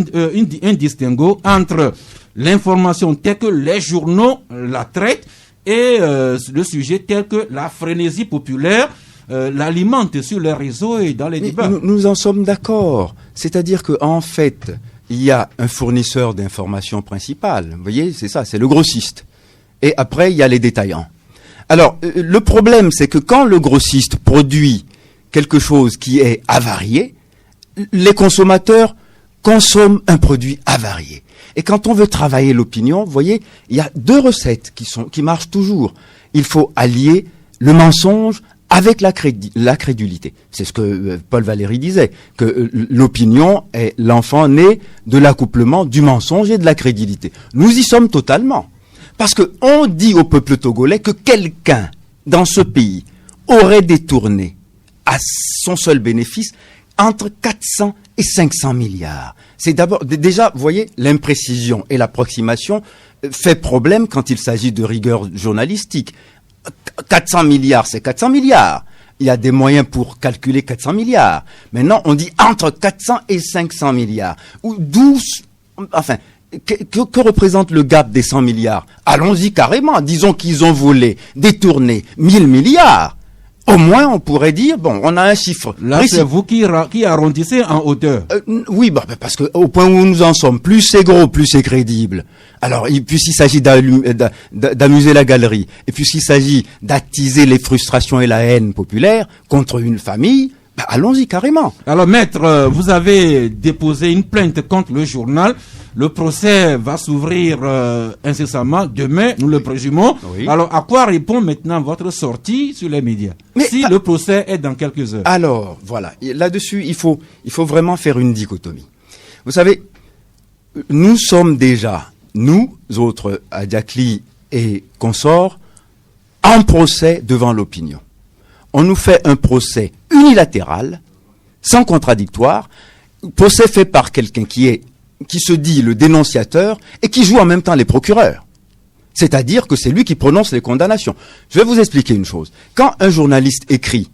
un distinguo entre l'information telle que les journaux la traitent et le sujet tel que la frénésie populaire l'alimente sur les réseaux et dans les débats. Nous en sommes d'accord. C'est-à-dire qu'en fait, il y a un fournisseur d'informations principal. Vous voyez, c'est ça, c'est le grossiste. Et après, il y a les détaillants. Alors, le problème, c'est que quand le grossiste produit quelque chose qui est avarié, les consommateurs consomment un produit avarié. Et quand on veut travailler l'opinion, vous voyez, il y a deux recettes qui marchent toujours. Il faut allier le mensonge avec la crédulité. C'est ce que Paul Valéry disait, que l'opinion est l'enfant né de l'accouplement du mensonge et de la crédulité. Nous y sommes totalement. Parce que on dit au peuple togolais que quelqu'un dans ce pays aurait détourné à son seul bénéfice entre 400 et 500 milliards. C'est d'abord, déjà, vous voyez, l'imprécision et l'approximation fait problème quand il s'agit de rigueur journalistique. 400 milliards, c'est 400 milliards. Il y a des moyens pour calculer 400 milliards. Maintenant, on dit entre 400 et 500 milliards. Enfin, que représente le gap des 100 milliards? Allons-y carrément. Disons qu'ils ont volé, détourné 1000 milliards. Au moins, on pourrait dire, bon, on a un chiffre. Là, c'est vous qui arrondissez en hauteur. Oui, parce que au point où nous en sommes, plus c'est gros, plus c'est crédible. Alors, puisqu'il s'agit d'amuser la galerie, et puisqu'il s'agit d'attiser les frustrations et la haine populaire contre une famille, allons-y carrément. Alors, maître, vous avez déposé une plainte contre le journal. Le procès va s'ouvrir incessamment demain, nous le présumons. Oui. Alors, à quoi répond maintenant votre sortie sur les médias? Si le procès est dans quelques heures. Alors, voilà. Là-dessus, il faut vraiment faire une dichotomie. Vous savez, nous sommes déjà, nous autres, Adiakli et consorts, en procès devant l'opinion. On nous fait un procès unilatéral, sans contradictoire, procès fait par quelqu'un qui est qui se dit le dénonciateur et qui joue en même temps les procureurs. C'est-à-dire que c'est lui qui prononce les condamnations. Je vais vous expliquer une chose. Quand un journaliste écrit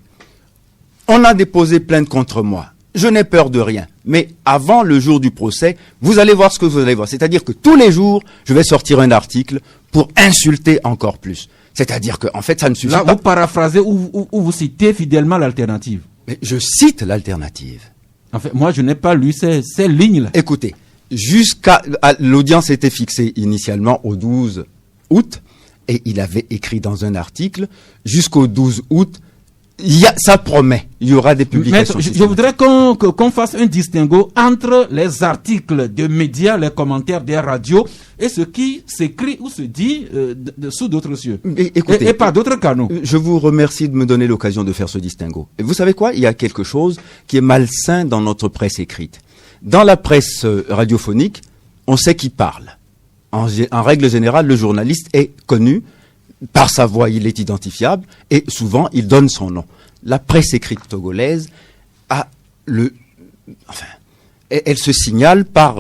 « On a déposé plainte contre moi, je n'ai peur de rien, mais avant le jour du procès, vous allez voir ce que vous allez voir. » C'est-à-dire que tous les jours, je vais sortir un article pour insulter encore plus. C'est-à-dire que, en fait, ça ne suffit pas. Là, vous paraphrasez ou vous citez fidèlement l'alternative. Mais je cite l'alternative. En fait, moi, je n'ai pas lu ces lignes-là. Écoutez, l'audience était fixée initialement au 12 août, et il avait écrit dans un article, jusqu'au 12 août, ça promet, il y aura des publications. Maître, je voudrais qu'on fasse un distinguo entre les articles de médias, les commentaires des radios, et ce qui s'écrit ou se dit sous d'autres cieux. Écoutez, et par d'autres canaux. Je vous remercie de me donner l'occasion de faire ce distinguo. Et vous savez quoi? Il y a quelque chose qui est malsain dans notre presse écrite. Dans la presse radiophonique, on sait qui parle. En règle générale, le journaliste est connu, par sa voix, il est identifiable, et souvent, il donne son nom. La presse écrite togolaise elle se signale par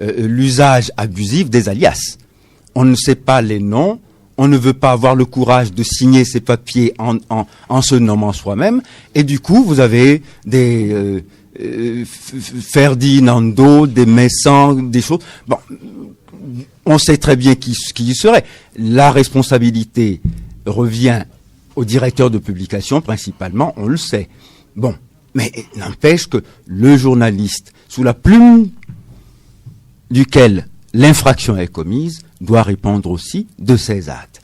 l'usage abusif des alias. On ne sait pas les noms, on ne veut pas avoir le courage de signer ses papiers en se nommant soi-même, et du coup, vous avez des Ferdinando, des Messans, des choses. Bon, on sait très bien qui y serait. La responsabilité revient au directeur de publication, principalement, on le sait. Bon, mais n'empêche que le journaliste, sous la plume duquel l'infraction est commise, doit répondre aussi de ses actes.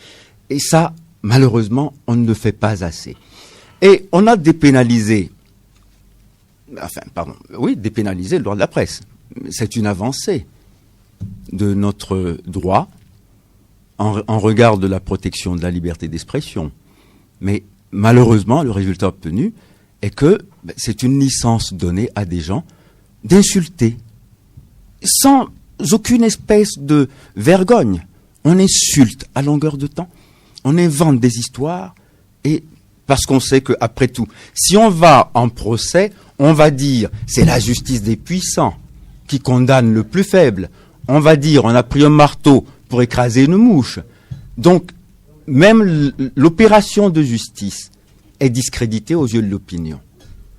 Et ça, malheureusement, on ne le fait pas assez. Et on a dépénalisé le droit de la presse. C'est une avancée de notre droit en regard de la protection de la liberté d'expression. Mais malheureusement, le résultat obtenu est que c'est une licence donnée à des gens d'insulter sans aucune espèce de vergogne. On insulte à longueur de temps, on invente des histoires, et parce qu'on sait qu'après tout, si on va en procès, on va dire c'est la justice des puissants qui condamne le plus faible. On va dire on a pris un marteau pour écraser une mouche. Donc, même l'opération de justice est discréditée aux yeux de l'opinion.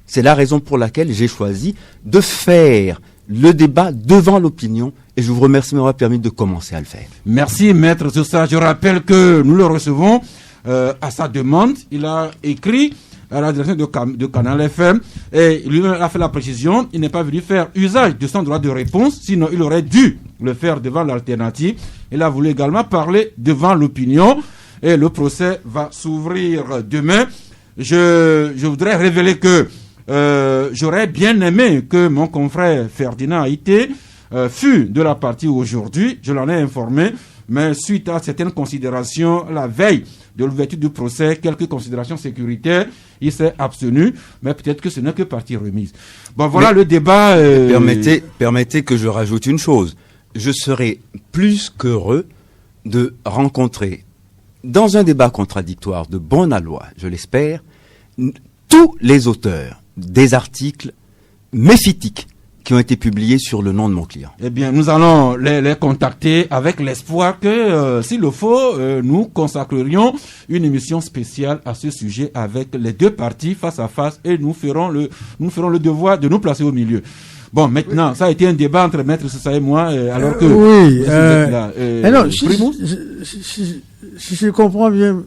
C'est la raison pour laquelle j'ai choisi de faire le débat devant l'opinion, et je vous remercie de m'avoir permis de commencer à le faire. Merci, Maître Sosa. Je rappelle que nous le recevons à sa demande. Il a écrit à la direction de Canal FM et lui a fait la précision. Il n'est pas venu faire usage de son droit de réponse, sinon il aurait dû le faire devant l'alternative. Il a voulu également parler devant l'opinion et le procès va s'ouvrir demain. Je voudrais révéler que j'aurais bien aimé que mon confrère Ferdinand Haïté fût de la partie aujourd'hui. Je l'en ai informé, mais suite à certaines considérations, la veille de l'ouverture du procès, quelques considérations sécuritaires, il s'est abstenu, mais peut-être que ce n'est que partie remise. Bon, voilà le débat. Permettez que je rajoute une chose. Je serais plus qu'heureux de rencontrer, dans un débat contradictoire de bon aloi, je l'espère, tous les auteurs des articles méphitiques qui ont été publiés sur le nom de mon client. Eh bien, nous allons les contacter avec l'espoir que, s'il le faut, nous consacrerions une émission spéciale à ce sujet avec les deux parties face à face, et nous ferons le devoir de nous placer au milieu. Bon, maintenant, oui. Ça a été un débat entre Maître Sosa et moi, alors que... oui, alors, si je comprends bien,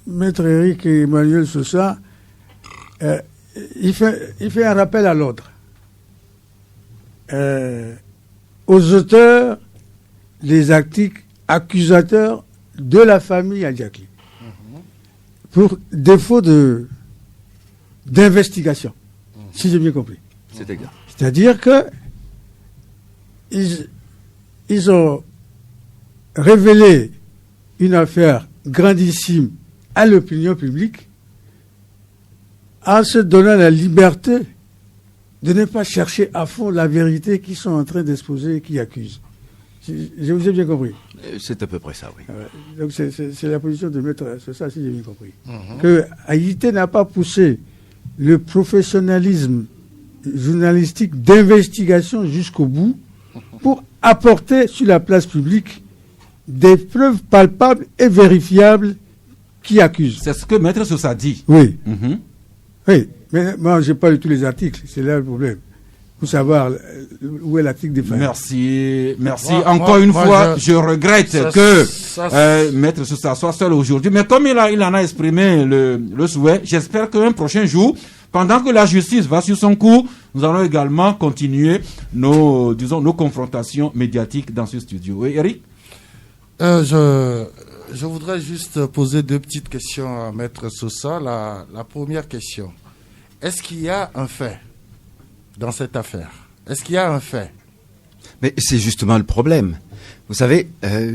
Maître Eric et Emmanuel Sosa, il fait un rappel à l'ordre. Aux auteurs des articles accusateurs de la famille Adiakli, pour défaut d'investigation, si j'ai bien compris. C'est exact. C'est-à-dire que ils ont révélé une affaire grandissime à l'opinion publique en se donnant la liberté de ne pas chercher à fond la vérité qu'ils sont en train d'exposer et qui accusent. Je vous ai bien compris. C'est à peu près ça, oui. Donc c'est la position de Maître Sosa, si j'ai bien compris. Que Haïté n'a pas poussé le professionnalisme journalistique d'investigation jusqu'au bout pour apporter sur la place publique des preuves palpables et vérifiables qui accusent. C'est ce que Maître Sosa dit. Oui. Mhm. Oui, mais moi, je parle de tous les articles. C'est là le problème. Pour savoir où est l'article défaillant. Merci. Moi, Une fois, je regrette Maître Sosa soit seul aujourd'hui. Mais comme il en a exprimé le souhait, j'espère qu'un prochain jour, pendant que la justice va sur son cours, nous allons également continuer nos confrontations médiatiques dans ce studio. Oui, Eric? Je voudrais juste poser 2 petites questions à Maître Sosa. La première question. Est-ce qu'il y a un fait dans cette affaire? Est-ce qu'il y a un fait? Mais c'est justement le problème. Vous savez,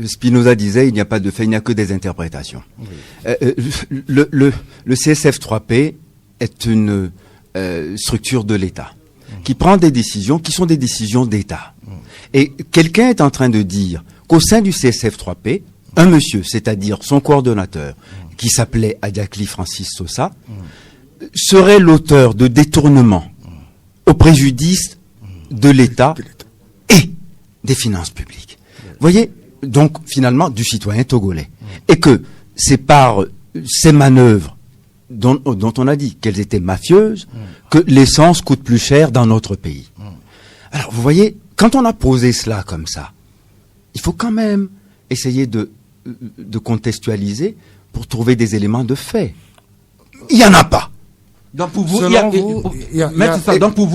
Spinoza disait, il n'y a pas de fait, il n'y a que des interprétations. Oui. Le CSF3P est une structure de l'État qui prend des décisions qui sont des décisions d'État. Et quelqu'un est en train de dire qu'au sein du CSF3P, un monsieur, c'est-à-dire son coordonnateur, qui s'appelait Adiakli Francis Sosa, serait l'auteur de détournements au préjudice de l'État et des finances publiques. Vous voyez, donc finalement du citoyen togolais. Et que c'est par ces manœuvres dont on a dit qu'elles étaient mafieuses que l'essence coûte plus cher dans notre pays. Alors vous voyez, quand on a posé cela comme ça, il faut quand même essayer de contextualiser pour trouver des éléments de fait. Il n'y en a pas. Donc pour vous,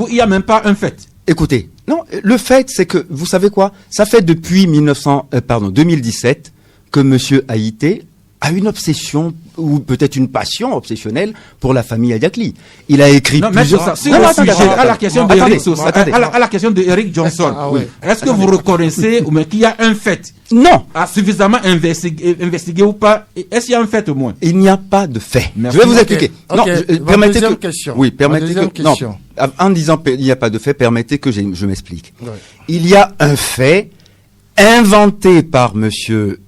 il n'y a même pas un fait. Écoutez, non, le fait, c'est que, vous savez quoi, ça fait depuis 2017 que M. Haïté a une obsession, ou peut-être une passion obsessionnelle pour la famille Adiakli. Il a écrit plusieurs... À la question de Eric Johnson, est-ce que vous reconnaissez qu'il y a un fait? Non. Suffisamment investigué ou pas? Est-ce qu'il y a un fait au moins? Il n'y a pas de fait. Merci. Je vais vous expliquer. Non, permettez que... Oui, permettez que... Non, en disant qu'il n'y a pas de fait, permettez que je m'explique. Ouais. Il y a un fait inventé par monsieur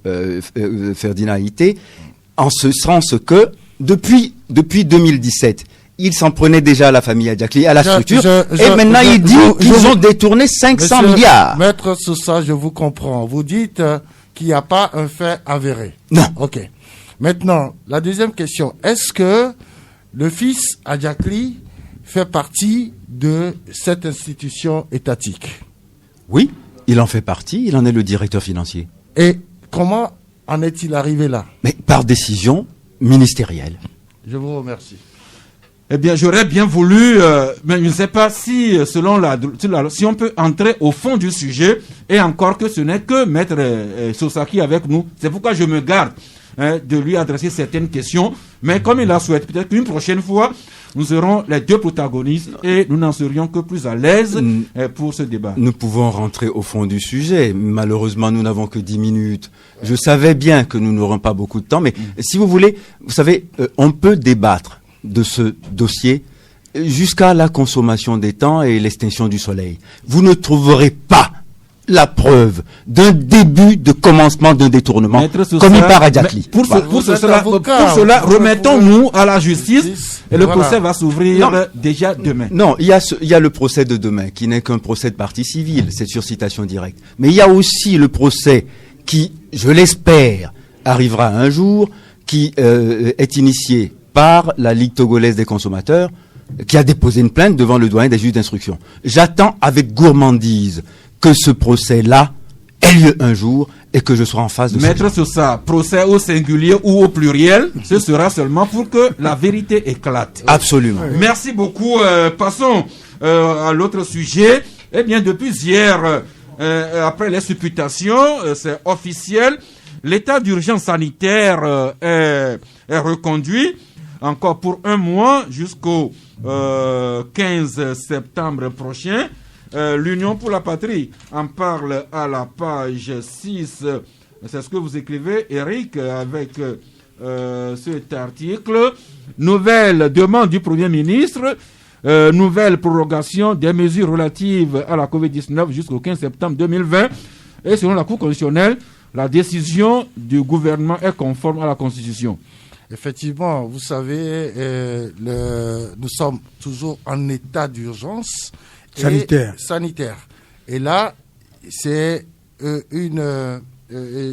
Ferdinand Haïté, en ce sens que depuis 2017, il s'en prenait déjà à la famille Adiakli, à la structure, et maintenant il dit qu'ils ont détourné 500 milliards. Maître Sosa, je vous comprends. Vous dites qu'il n'y a pas un fait avéré. Non. Ok. Maintenant, la deuxième question. Est-ce que le fils Adiakli fait partie de cette institution étatique? Oui. Il en fait partie, il en est le directeur financier. Et comment en est-il arrivé là? Mais par décision ministérielle. Je vous remercie. Eh bien, j'aurais bien voulu, mais je ne sais pas si, si on peut entrer au fond du sujet, et encore que ce n'est que Maître Sosaki avec nous. C'est pourquoi je me garde de lui adresser certaines questions. Mais comme il la souhaite, peut-être qu'une prochaine fois, nous serons les 2 protagonistes et nous n'en serions que plus à l'aise pour ce débat. Nous pouvons rentrer au fond du sujet. Malheureusement, nous n'avons que 10 minutes. Je savais bien que nous n'aurons pas beaucoup de temps, mais si vous voulez, vous savez, on peut débattre de ce dossier jusqu'à la consommation des temps et l'extinction du soleil. Vous ne trouverez pas la preuve d'un début de commencement d'un détournement comme il part à Adiakli. Pour cela, remettons-nous à la justice et le procès va s'ouvrir déjà demain. Non, il y a le procès de demain qui n'est qu'un procès de partie civile, c'est sur citation directe. Mais il y a aussi le procès qui, je l'espère, arrivera un jour, qui est initié par la Ligue togolaise des consommateurs, qui a déposé une plainte devant le doyen des juges d'instruction. J'attends avec gourmandise que ce procès-là ait lieu un jour et que je sois en face de ça. Maître Sosa, procès au singulier ou au pluriel, ce sera seulement pour que la vérité éclate. Absolument. Merci beaucoup. Passons à l'autre sujet. Eh bien, depuis hier, après les supputations, c'est officiel, l'état d'urgence sanitaire est reconduit encore pour 1 mois jusqu'au 15 septembre prochain. L'Union pour la patrie en parle à la page 6. C'est ce que vous écrivez, Eric, avec cet article. Nouvelle demande du Premier ministre. Nouvelle prorogation des mesures relatives à la COVID-19 jusqu'au 15 septembre 2020. Et selon la Cour constitutionnelle, la décision du gouvernement est conforme à la Constitution. Effectivement, vous savez, nous sommes toujours en état d'urgence. Sanitaire. Et là, c'est une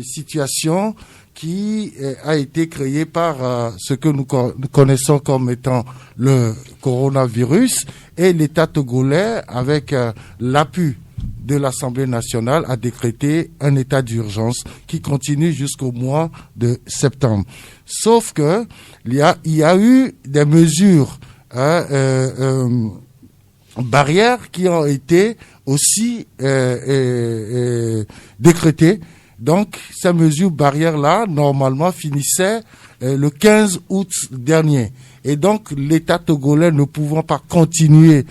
situation qui a été créée par ce que nous connaissons comme étant le coronavirus, et l'État togolais, avec l'appui de l'Assemblée nationale, a décrété un état d'urgence qui continue jusqu'au mois de septembre. Sauf que il y a eu des mesures barrières qui ont été aussi décrétées. Donc, ces mesures barrières-là, normalement, finissaient le 15 août dernier. Et donc, l'État togolais ne pouvant pas continuer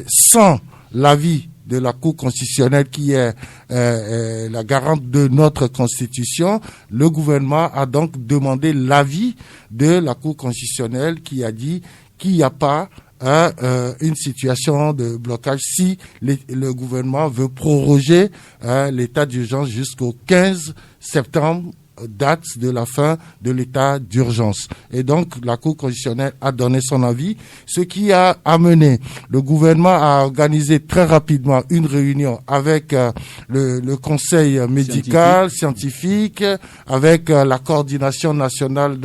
sans l'avis de la Cour constitutionnelle, qui est la garante de notre Constitution, le gouvernement a donc demandé l'avis de la Cour constitutionnelle, qui a dit qu'il n'y a pas une situation de blocage si le gouvernement veut proroger l'état d'urgence jusqu'au 15 septembre, date de la fin de l'état d'urgence. Et donc, la Cour constitutionnelle a donné son avis, ce qui a amené le gouvernement à organiser très rapidement une réunion avec le conseil médical, scientifique, avec la coordination nationale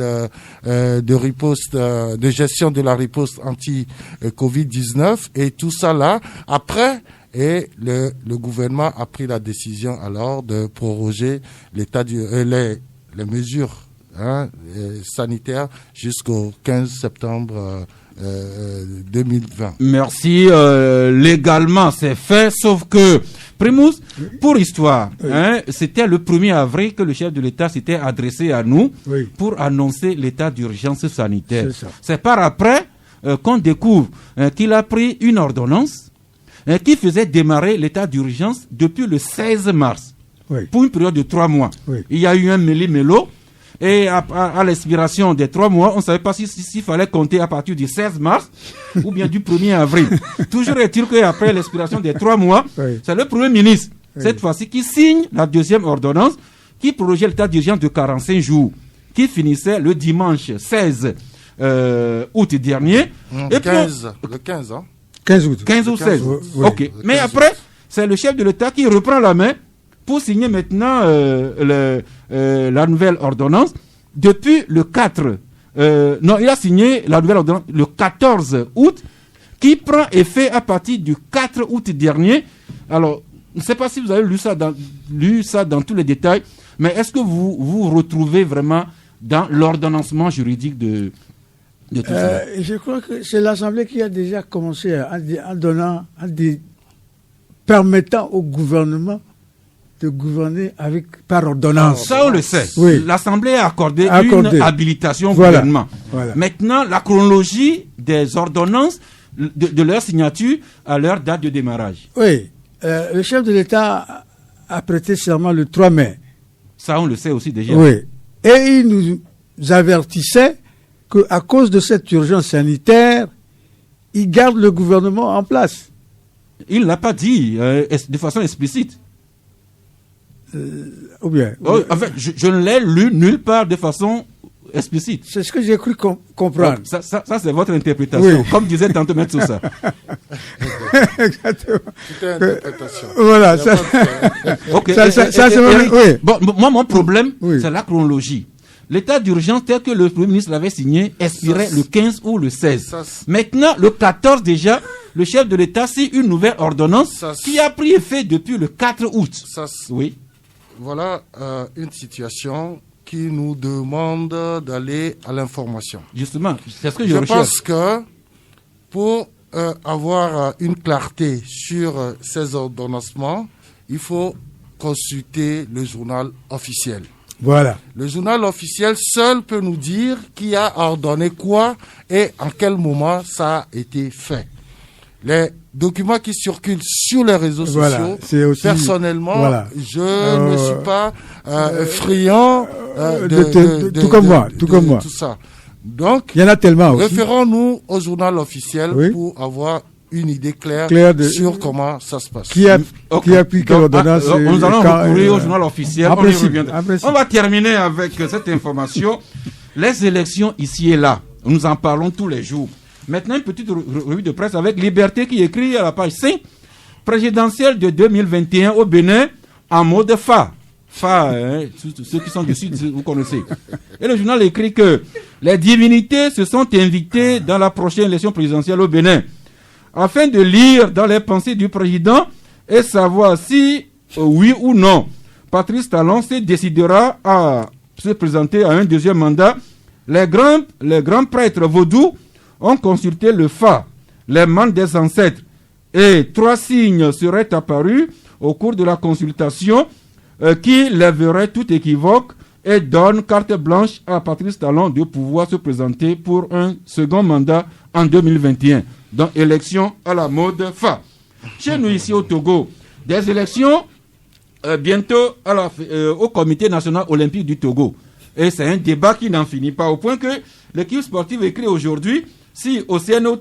de riposte, de gestion de la riposte anti-Covid-19, et tout ça là, après. Et le gouvernement a pris la décision alors de proroger les mesures sanitaires jusqu'au 15 septembre 2020. Merci. Légalement, c'est fait, sauf que, Primus, pour histoire, c'était le 1er avril que le chef de l'État s'était adressé à nous pour annoncer l'état d'urgence sanitaire. C'est par après qu'on découvre qu'il a pris une ordonnance qui faisait démarrer l'état d'urgence depuis le 16 mars, pour une période de 3 mois. Il y a eu un méli-mélo, et à l'expiration des 3 mois, on ne savait pas s'il fallait compter à partir du 16 mars ou bien du 1er avril. Toujours est-il qu'après l'expiration des 3 mois, c'est le Premier ministre, cette fois-ci, qui signe la deuxième ordonnance qui prorogeait l'état d'urgence de 45 jours, qui finissait le dimanche 16 août dernier. Le 15, hein. 15 août. 15 ou 16. Ok. Mais après, c'est le chef de l'État qui reprend la main pour signer maintenant la nouvelle ordonnance. Depuis le 4, il a signé la nouvelle ordonnance le 14 août, qui prend effet à partir du 4 août dernier. Alors, je ne sais pas si vous avez lu ça dans tous les détails, mais est-ce que vous retrouvez vraiment dans l'ordonnancement juridique de tout ça? Je crois que c'est l'Assemblée qui a déjà commencé permettant au gouvernement de gouverner par ordonnance. Ça, on le sait. L'Assemblée a accordé une habilitation au gouvernement. Maintenant, la chronologie des ordonnances, de leur signature à leur date de démarrage. Le chef de l'État a prêté serment le 3 mai. Ça, on le sait aussi déjà. Et il nous avertissait qu'à cause de cette urgence sanitaire, il garde le gouvernement en place. Il ne l'a pas dit de façon explicite. Ou bien. En fait, je ne l'ai lu nulle part de façon explicite. C'est ce que j'ai cru comprendre. Donc, ça c'est votre interprétation. Comme disait tantôt M. Sousa. Exactement. C'était interprétation. Voilà. Bon, moi, mon problème, c'est la chronologie. L'état d'urgence tel que le Premier ministre l'avait signé expirait le 15 ou le 16. Maintenant, le 14 déjà, le chef de l'État signe une nouvelle ordonnance qui a pris effet depuis le 4 août. Voilà une situation qui nous demande d'aller à l'information. Justement, c'est ce que je recherche. pense que pour avoir une clarté sur ces ordonnancements, il faut consulter le journal officiel. Voilà. Le journal officiel seul peut nous dire qui a ordonné quoi et en quel moment ça a été fait. Les documents qui circulent sur les réseaux sociaux, personnellement, je ne suis pas friand tout comme moi. Tout ça. Donc, il y en a tellement aussi. Référons-nous au journal officiel pour avoir une idée claire sur comment ça se passe. Qui a pris quelle ordonnance? Nous allons recourir au journal officiel. On va terminer avec cette information. Les élections ici et là, nous en parlons tous les jours. Maintenant, une petite revue de presse avec Liberté qui écrit à la page 5. Présidentielle de 2021 au Bénin, en mode fa. Fa, hein, ceux qui sont du sud, vous connaissez. Et le journal écrit que les divinités se sont invitées dans la prochaine élection présidentielle au Bénin, afin de lire dans les pensées du président et savoir si, oui ou non, Patrice Talon se décidera à se présenter à un deuxième mandat. Les grands prêtres vaudous ont consulté le Fa, les membres des ancêtres, et 3 signes seraient apparus au cours de la consultation qui lèveraient tout équivoque et donnent carte blanche à Patrice Talon de pouvoir se présenter pour un second mandat en 2021. Donc, élection à la mode Fa. Chez nous, ici au Togo, des élections bientôt au Comité national olympique du Togo. Et c'est un débat qui n'en finit pas, au point que l'équipe sportive écrit aujourd'hui si au CNOT,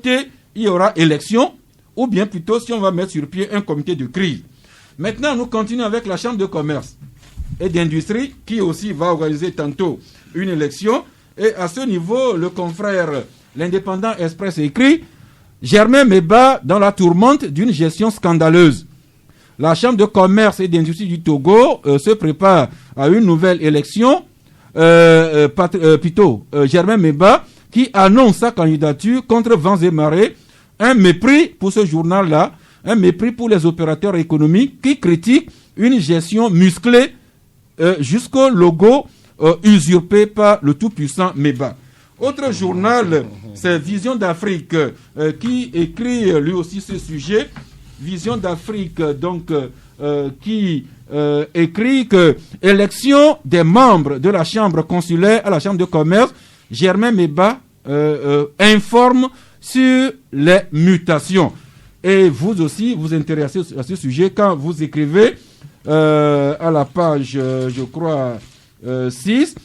il y aura élection, ou bien plutôt si on va mettre sur pied un comité de crise. Maintenant, nous continuons avec la Chambre de commerce et d'industrie, qui aussi va organiser tantôt une élection. Et à ce niveau, le confrère, l'Indépendant Express écrit « Germain Meba dans la tourmente d'une gestion scandaleuse ». La Chambre de commerce et d'industrie du Togo se prépare à une nouvelle élection. Germain Meba, qui annonce sa candidature contre vents et marées. Un mépris pour ce journal-là, un mépris pour les opérateurs économiques qui critiquent une gestion musclée jusqu'au logo usurpé par le tout-puissant Meba. Autre journal, c'est Vision d'Afrique qui écrit lui aussi ce sujet. Vision d'Afrique, donc, qui écrit que élection des membres de la chambre consulaire à la chambre de commerce, Germain Meba informe sur les mutations. Et vous aussi, vous intéressez à ce sujet quand vous écrivez à la page, je crois, 6,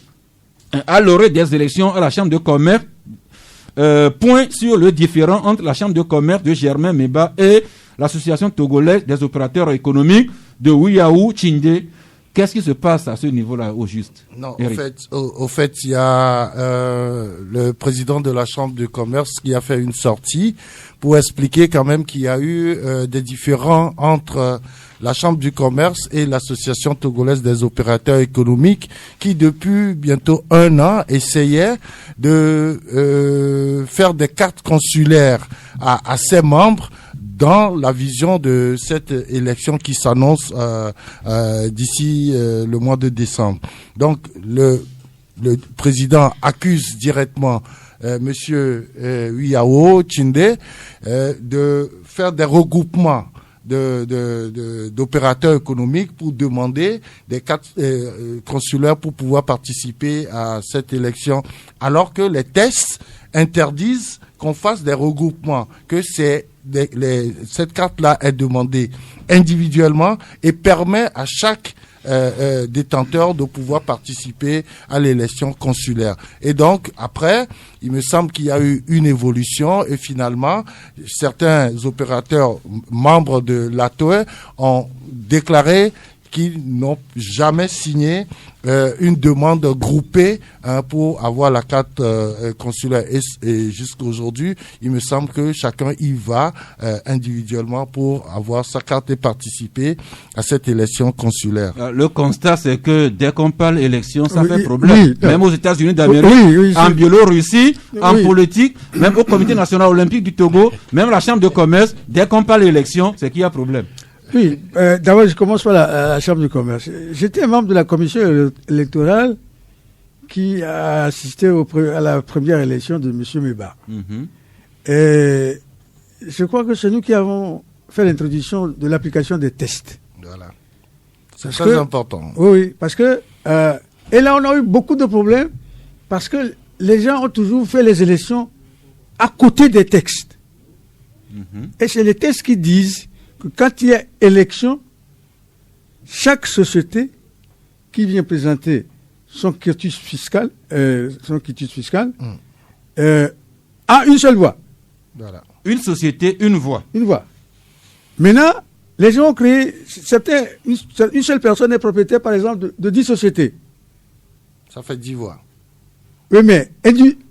à l'orée des élections à la chambre de commerce, point sur le différend entre la chambre de commerce de Germain Meba et l'association togolaise des opérateurs économiques de Ouiaou Tchindé. Qu'est-ce qui se passe à ce niveau-là, au juste? Non, au fait, il y a le président de la Chambre de commerce qui a fait une sortie pour expliquer quand même qu'il y a eu des différends entre la Chambre du commerce et l'association togolaise des opérateurs économiques qui, depuis bientôt 1 an, essayaient de faire des cartes consulaires à ses membres dans la vision de cette élection qui s'annonce d'ici le mois de décembre. Donc, le président accuse directement Monsieur Ouiaou Tchindé de faire des regroupements d'opérateurs économiques pour demander des cartes consulaires pour pouvoir participer à cette élection, alors que les tests interdisent qu'on fasse des regroupements, que cette carte-là est demandée individuellement et permet à chaque détenteur de pouvoir participer à l'élection consulaire. Et donc, après, il me semble qu'il y a eu une évolution et finalement, certains opérateurs membres de l'ATOE ont déclaré qu'ils n'ont jamais signé une demande groupée pour avoir la carte consulaire. Et jusqu'à aujourd'hui, il me semble que chacun y va individuellement pour avoir sa carte et participer à cette élection consulaire. Le constat, c'est que dès qu'on parle élection, ça fait problème. Même aux États-Unis d'Amérique, en Biélorussie, en politique, même au Comité national olympique du Togo, même la Chambre de commerce, dès qu'on parle élection, c'est qu'il y a problème. Oui, d'abord je commence par la Chambre de commerce. J'étais membre de la commission électorale qui a assisté à la première élection de M. Meba. Et je crois que c'est nous qui avons fait l'introduction de l'application des tests. Voilà. C'est très important. Oui, parce que... et là, on a eu beaucoup de problèmes parce que les gens ont toujours fait les élections à côté des textes. Et c'est les textes qui disent que quand il y a élection, chaque société qui vient présenter son quitus fiscal, a une seule voix. Voilà. Une société, une voix. Une voix. Maintenant, les gens ont créé, une seule personne est propriétaire, par exemple, de 10 sociétés. Ça fait 10 voix. Oui, mais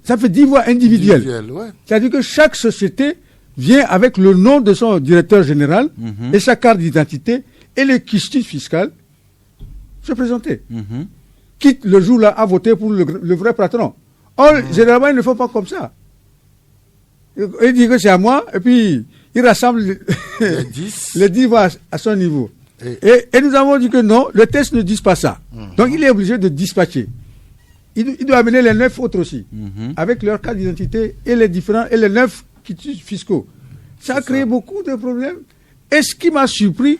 ça fait 10 voix individuelles. Ouais. C'est-à-dire que chaque société vient avec le nom de son directeur général et sa carte d'identité et le quitus fiscal se présenter. Quitte le jour-là à voter pour le vrai patron. Or, généralement, ils ne font pas comme ça. Ils disent que c'est à moi, et puis ils rassemblent les 10 voix à son niveau. Et nous avons dit que non, le texte ne dit pas ça. Donc il est obligé de dispatcher. Il doit amener les 9 autres aussi, avec leur carte d'identité et les 9 quitus fiscaux. Ça a créé beaucoup de problèmes. Et ce qui m'a surpris,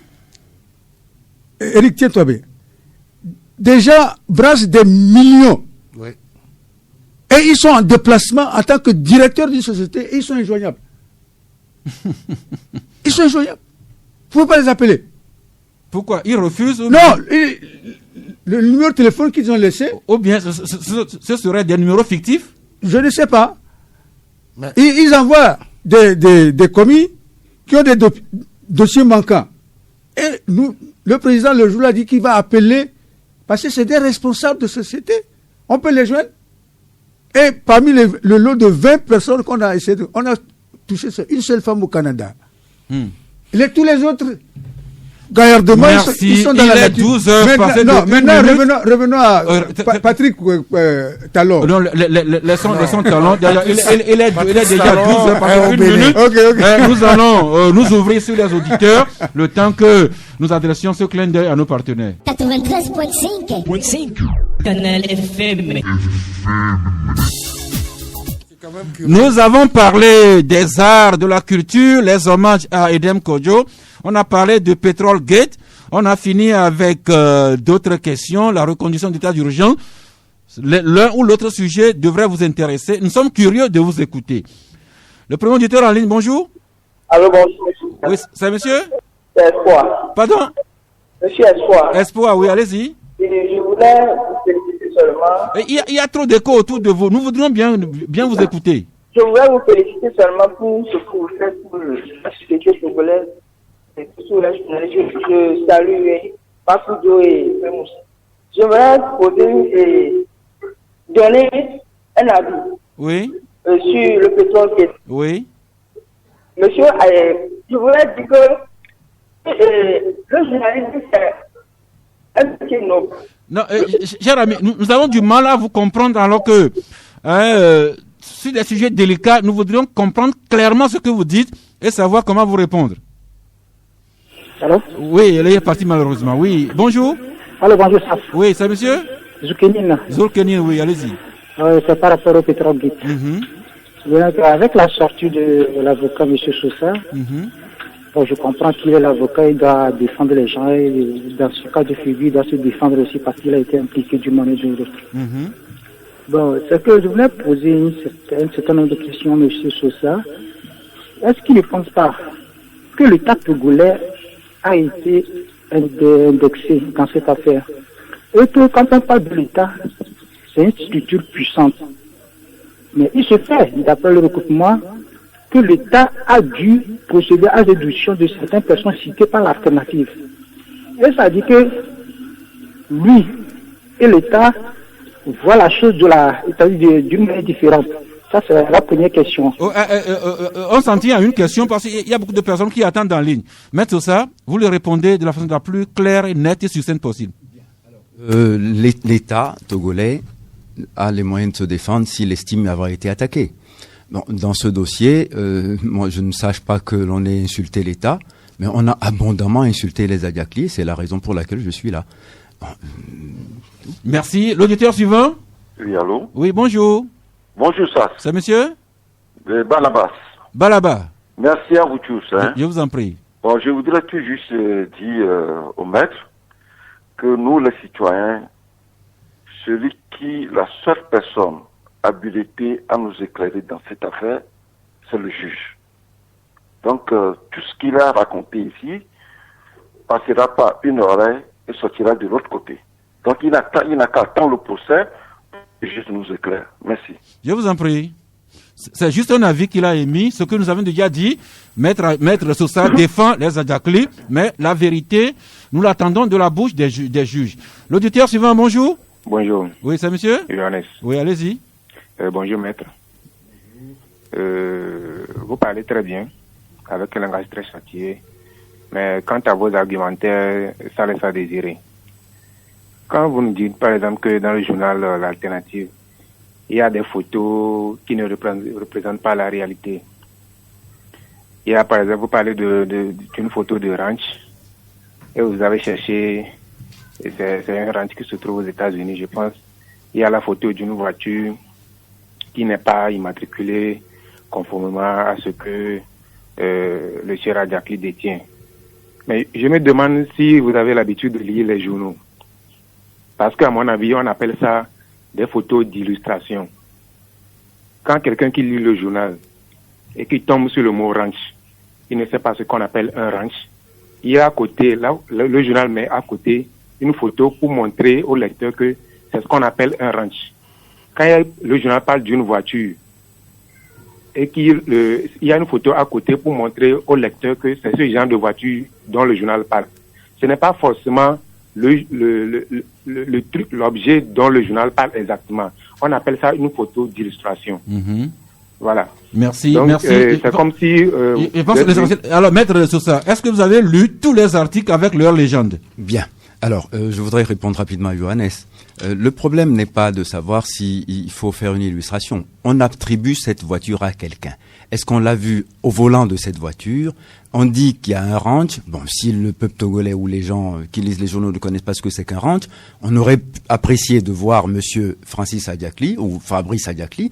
Eric, tiens-toi bien, des gens brassent des millions. Oui. Et ils sont en déplacement en tant que directeur d'une société et ils sont injoignables. Ils sont injoignables. Vous ne pouvez pas les appeler. Pourquoi? Ils refusent? Non, le numéro de téléphone qu'ils ont laissé. Ou bien ce serait des numéros fictifs? Je ne sais pas. Mais... Ils envoient des commis qui ont des dossiers manquants. Et le président, le jour-là, dit qu'il va appeler, parce que c'est des responsables de société. On peut les joindre. Et parmi le lot de 20 personnes qu'on a essayé on a touché une seule femme au Canada. Tous les autres, gaillardement, ils sont dans la nature. 12 heures passées de maintenant, revenons à Patrick Talon. Non, laissons Talon. Il est déjà 12 heures passées de 1 minute. Okay. Nous allons nous ouvrir sur les auditeurs le temps que nous adressions ce clin d'œil à nos partenaires. 93.5 Canal FM. Nous avons parlé des arts, de la culture, les hommages à Edem Kodjo. On a parlé de Petrol Gate. On a fini avec d'autres questions, la reconduction d'état d'urgence. L'un ou l'autre sujet devrait vous intéresser. Nous sommes curieux de vous écouter. Le premier auditeur en ligne, bonjour. Allô, bonjour. Oui, c'est monsieur? C'est Espoir. Pardon? Monsieur Espoir. Espoir, oui, allez-y. Je voulais vous féliciter seulement. Il y a trop d'écho autour de vous. Nous voudrions bien vous écouter. Je voulais vous féliciter seulement pour ce que vous faites pour la société togolaise. Et pour la journaliste, je salue Pakudio et Femous. Je voudrais poser et donner un avis. Oui. Sur le pétrole. Oui. Monsieur, je voulais dire que le journalisme, c'est un métier noble. Non, cher ami, nous avons du mal à vous comprendre alors que sur des sujets délicats, nous voudrions comprendre clairement ce que vous dites et savoir comment vous répondre. Allô? Oui, elle est partie malheureusement. Oui, bonjour. Allô, bonjour, ça. Oui, c'est monsieur? Zoukenine. Zoukenine, oui, allez-y. C'est par rapport au pétrole Gate. Avec la sortie de l'avocat, M. Sousa, bon, je comprends qu'il est l'avocat, il doit défendre les gens, et dans ce cas de figure, il doit se défendre aussi parce qu'il a été impliqué d'une manière ou d'une autre. Bon, c'est que je voulais poser un certain nombre de questions à M. Sousa. Est-ce qu'il ne pense pas que l'État togolais a été indexé dans cette affaire? Et que quand on parle de l'État, c'est une structure puissante. Mais il se fait, d'après le recoupement, que l'État a dû procéder à la réduction de certaines personnes citées par l'alternative. Et ça dit que lui et l'État voient la chose d'une manière différente. Ça, c'est la première question. On s'en tient à une question parce qu'il y a beaucoup de personnes qui attendent en ligne. Maître ça, vous le répondez de la façon la plus claire, nette et succincte possible. L'État togolais a les moyens de se défendre s'il estime avoir été attaqué. Bon, dans ce dossier, moi je ne sache pas que l'on ait insulté l'État, mais on a abondamment insulté les Adiakli, c'est la raison pour laquelle je suis là. Merci. L'auditeur suivant? Oui, allô? Oui, bonjour. Bonjour, ça. C'est monsieur? Balabas. Balaba. Merci à vous tous. Hein. Je vous en prie. Bon, je voudrais tout juste dire au maître que nous, les citoyens, la seule personne habilitée à nous éclairer dans cette affaire, c'est le juge. Donc, tout ce qu'il a raconté ici passera par une oreille et sortira de l'autre côté. Donc, il n'a qu'à attendre le procès et le juge nous éclaire. Merci. Je vous en prie. C'est juste un avis qu'il a émis, ce que nous avons déjà dit. Maître Sosa défend les Adiakli, mais la vérité, nous l'attendons de la bouche des juges. L'auditeur suivant, bonjour. Bonjour. Oui, c'est monsieur? Johannes. Oui, allez-y. Bonjour, maître. Vous parlez très bien, avec un langage très châtié, mais quant à vos argumentaires, ça laisse à désirer. Quand vous nous dites, par exemple, que dans le journal L'Alternative, il y a des photos qui ne représentent pas la réalité. Il y a, par exemple, vous parlez d'une photo de ranch et vous avez cherché, c'est un ranch qui se trouve aux États-Unis, je pense. Il y a la photo d'une voiture qui n'est pas immatriculée conformément à ce que le cher Adjakli détient. Mais je me demande si vous avez l'habitude de lire les journaux. Parce qu'à mon avis, on appelle ça des photos d'illustration. Quand quelqu'un qui lit le journal et qui tombe sur le mot ranch, il ne sait pas ce qu'on appelle un ranch. Il y a à côté, là, le journal met à côté une photo pour montrer au lecteur que c'est ce qu'on appelle un ranch. Quand le journal parle d'une voiture et qu'il y a une photo à côté pour montrer au lecteur que c'est ce genre de voiture dont le journal parle, ce n'est pas forcément le truc, l'objet dont le journal parle exactement. On appelle ça une photo d'illustration. Voilà. Merci, donc, merci. C'est comme si... alors, Maître Sosa, est-ce que vous avez lu tous les articles avec leur légende? Bien. Alors, je voudrais répondre rapidement à Johannes. Le problème n'est pas de savoir s'il faut faire une illustration. On attribue cette voiture à quelqu'un. Est-ce qu'on l'a vu au volant de cette voiture? On dit qu'il y a un ranch. Bon, si le peuple togolais ou les gens qui lisent les journaux ne connaissent pas ce que c'est qu'un ranch, on aurait apprécié de voir monsieur Francis Adjakli ou Fabrice Adjakli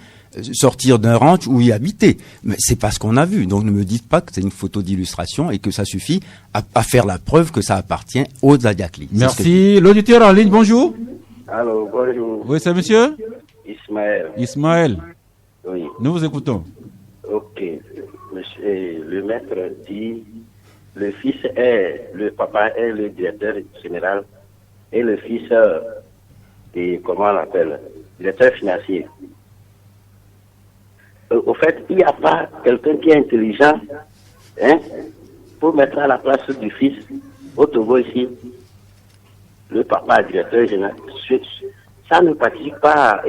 sortir d'un ranch où il habitait. Mais c'est pas ce qu'on a vu. Donc ne me dites pas que c'est une photo d'illustration et que ça suffit à faire la preuve que ça appartient aux Adjakli. Merci. L'auditeur en ligne, bonjour. Allô, bonjour. Oui, c'est monsieur Ismaël. Ismaël. Oui. Nous vous écoutons. Ok. Monsieur, le maître dit, le papa est le directeur général et le fils est, comment on l'appelle, directeur financier. Au fait, il n'y a pas quelqu'un qui est intelligent, hein, pour mettre à la place du fils au Togo ici. Le papa directeur général, ça ne participe pas,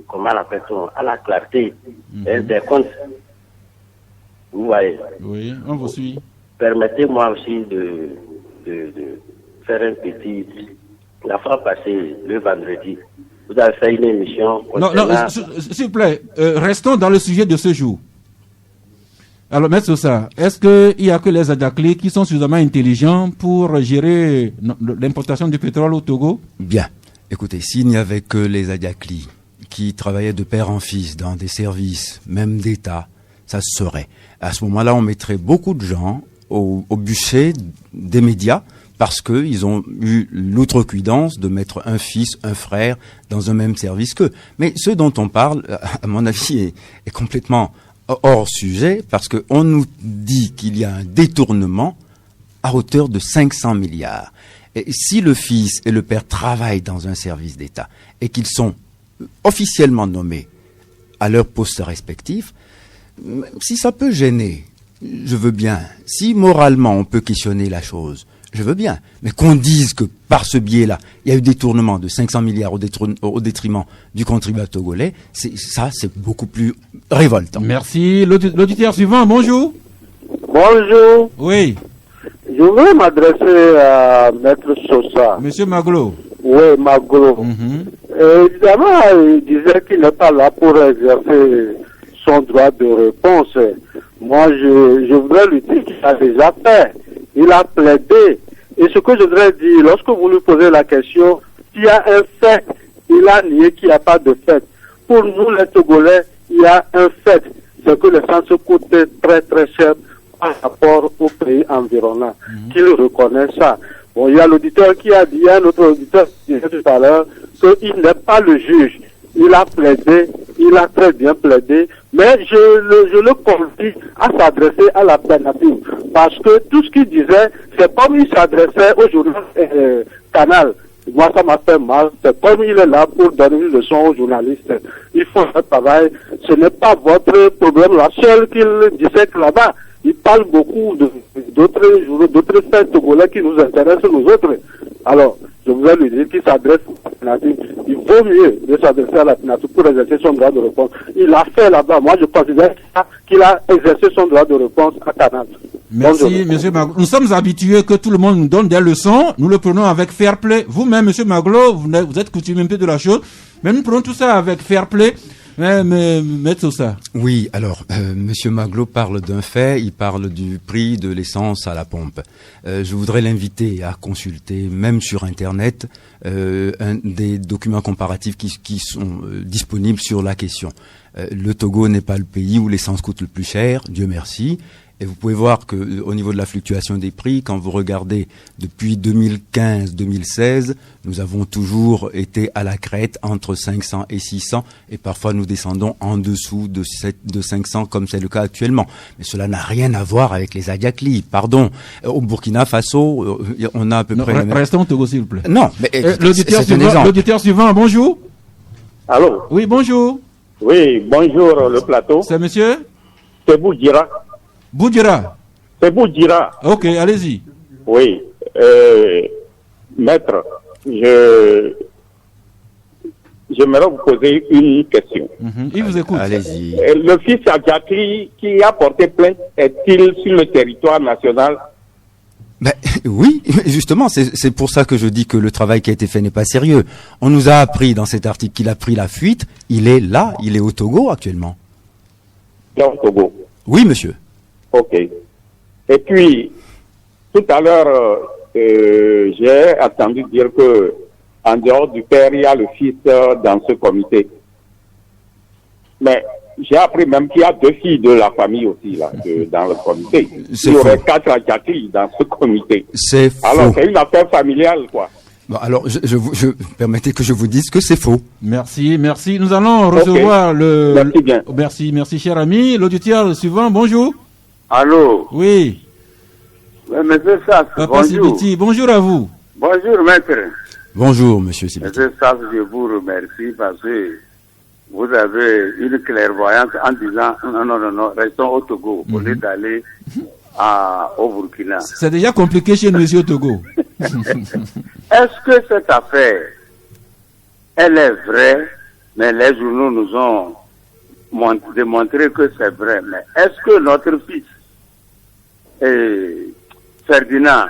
comment l'appelle-t-on, à la clarté des comptes. Vous voyez. Oui, on vous suit. Permettez-moi aussi de faire un petit... La fois passée, le vendredi, vous avez fait une émission... Non, s'il vous plaît, restons dans le sujet de ce jour. Alors, Maître Sosa, est-ce qu'il n'y a que les Adjakli qui sont suffisamment intelligents pour gérer l'importation du pétrole au Togo? Bien. Écoutez, s'il n'y avait que les Adjakli qui travaillaient de père en fils dans des services, même d'État, ça se saurait. À ce moment-là, on mettrait beaucoup de gens au bûcher des médias parce qu'ils ont eu l'outrecuidance de mettre un fils, un frère dans un même service qu'eux. Mais ce dont on parle, à mon avis, est complètement hors sujet parce qu'on nous dit qu'il y a un détournement à hauteur de 500 milliards. Et si le fils et le père travaillent dans un service d'État et qu'ils sont officiellement nommés à leur poste respectif, si ça peut gêner, je veux bien. Si moralement on peut questionner la chose, je veux bien. Mais qu'on dise que par ce biais-là, il y a eu détournement de 500 milliards au détriment du contribuable togolais, c'est beaucoup plus révoltant. Merci. L'auditeur suivant, bonjour. Bonjour. Oui. Je voudrais m'adresser à Maître Sosa. Monsieur Maglo. Oui, Maglo. Évidemment, il disait qu'il n'est pas là pour exercer son droit de réponse. Moi, je voudrais lui dire qu'il a déjà fait. Il a plaidé. Et ce que je voudrais dire, lorsque vous lui posez la question, s'il y a un fait, il a nié qu'il n'y a pas de fait. Pour nous, les Togolais, il y a un fait. C'est que l'essence coûte très très cher par rapport aux pays environnants. Qu'il reconnaît ça. Bon, il y a l'auditeur qui a dit, il y a un autre auditeur qui disait tout à l'heure qu'il n'est pas le juge. Il a plaidé, il a très bien plaidé, mais je le convie à s'adresser à la pénature. Parce que tout ce qu'il disait, c'est comme il s'adressait au journal Canal. Moi, ça m'a fait mal. C'est comme il est là pour donner une leçon aux journalistes. Il faut faire travail. Ce n'est pas votre problème. La seule qu'il disait que là-bas, il parle beaucoup d'autres faits togolais qui nous intéressent nous autres. Alors, je voudrais lui dire qu'il s'adresse à la pénature. Il vaut mieux de s'adresser à la pénature pour exercer son droit de réponse. Il l'a fait là-bas. Moi, je considère qu'il a exercé son droit de réponse à Canal. Merci, Bonjour. monsieur Maglo. Nous sommes habitués que tout le monde nous donne des leçons. Nous le prenons avec fair play. Vous-même, monsieur Maglo, vous êtes coutumier un peu de la chose. Mais nous prenons tout ça avec fair play. Mais tout ça. Oui, alors, monsieur Maglo parle d'un fait, il parle du prix de l'essence à la pompe. Je voudrais l'inviter à consulter, même sur Internet, des documents comparatifs qui sont disponibles sur la question. Le Togo n'est pas le pays où l'essence coûte le plus cher, Dieu merci. Et vous pouvez voir que au niveau de la fluctuation des prix, quand vous regardez depuis 2015-2016, nous avons toujours été à la crête entre 500 et 600 et parfois nous descendons en dessous de 500 comme c'est le cas actuellement. Mais cela n'a rien à voir avec les Adiakli, pardon. Au Burkina Faso, on a à peu près... Restons au Togo s'il vous plaît. Non, mais l'auditeur suivant, bonjour. Allô? Oui, bonjour. Oui, bonjour le plateau. C'est monsieur? C'est Boudjira. Boudjira. C'est Boudjira. Ok, allez-y. Oui. Maître, j'aimerais vous poser une question. Il vous écoute. Allez-y. Le fils Adiakli qui a porté plainte est-il sur le territoire national? Ben, oui, justement, c'est pour ça que je dis que le travail qui a été fait n'est pas sérieux. On nous a appris dans cet article qu'il a pris la fuite. Il est là, il est au Togo actuellement. Il est au Togo. Oui, monsieur. Ok. Et puis, tout à l'heure, j'ai entendu dire que en dehors du père, il y a le fils dans ce comité. Mais j'ai appris même qu'il y a 2 filles de la famille aussi là, dans le comité. Il y aurait 4 Adiakli dans ce comité. C'est faux. Alors c'est une affaire familiale, quoi. Bon, alors, permettez que je vous dise que c'est faux. Merci. Nous allons recevoir Merci bien. Merci, cher ami. L'auditeur suivant, bonjour. Allô? Oui. Monsieur Sass, Papa bonjour. Sibiti, bonjour à vous. Bonjour, maître. Bonjour, monsieur Sibiti. Monsieur Sass, je vous remercie parce que vous avez une clairvoyance en disant non, restons au Togo au lieu d'aller au Burkina. C'est déjà compliqué chez nous ici au Togo. Est-ce que cette affaire, elle est vraie, mais les journaux nous ont démontré que c'est vrai. Mais est-ce que notre fils, Ferdinand,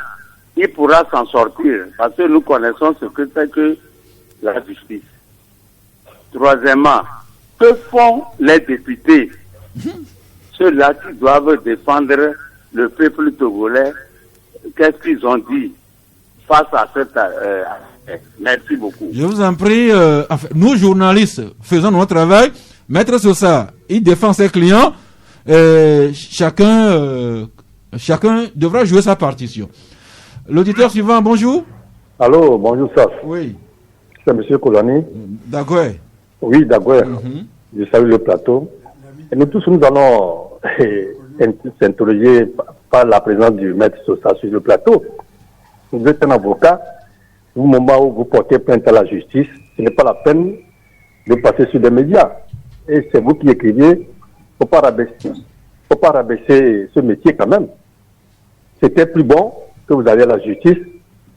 il pourra s'en sortir? Parce que nous connaissons ce que c'est que la justice. Troisièmement, que font les députés? Ceux-là qui doivent défendre le peuple togolais, qu'est-ce qu'ils ont dit face à cette affaire? Merci beaucoup. Je vous en prie, nous journalistes faisons notre travail. Maître Sosa, il défend ses clients. Chacun devra jouer sa partition. L'auditeur suivant, bonjour. Allô, bonjour Saf. Oui. C'est M. Kolani. Dagoué. Oui, Dagoué. Je salue le plateau. Et nous tous, nous allons s'interroger par la présence du maître Sosa sur le plateau. Vous êtes un avocat. Au moment où vous portez plainte à la justice, ce n'est pas la peine de passer sur des médias. Et c'est vous qui écriviez, faut pas rabaisser ce métier quand même. C'était plus bon que vous alliez à la justice.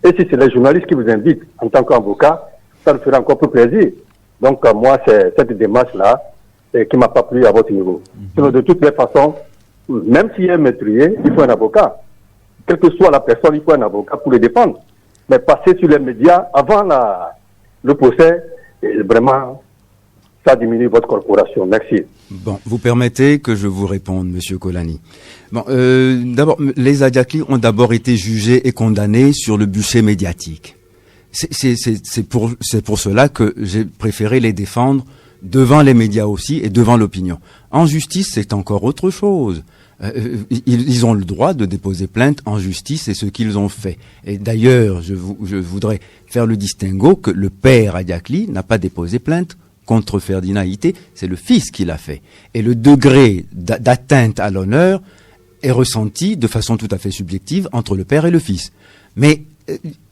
Et si c'est les journalistes qui vous invitent en tant qu'avocat, ça nous ferait encore plus plaisir. Donc moi, c'est cette démarche-là qui m'a pas plu à votre niveau. Sinon, de toutes les façons, même s'il est meurtrier, il faut un avocat. Quelle que soit la personne, il faut un avocat pour le défendre. Mais passer sur les médias avant le procès, vraiment, ça diminue votre corporation. Merci. Bon, vous permettez que je vous réponde, Monsieur Kolani. Bon, d'abord, les Adiakli ont d'abord été jugés et condamnés sur le bûcher médiatique. C'est pour cela que j'ai préféré les défendre devant les médias aussi et devant l'opinion. En justice, c'est encore autre chose. Ils ont le droit de déposer plainte en justice, c'est ce qu'ils ont fait. Et d'ailleurs, je voudrais faire le distinguo que le père Adiakli n'a pas déposé plainte contre Ferdinand Ité, c'est le fils qui l'a fait. Et le degré d'atteinte à l'honneur est ressenti de façon tout à fait subjective entre le père et le fils. Mais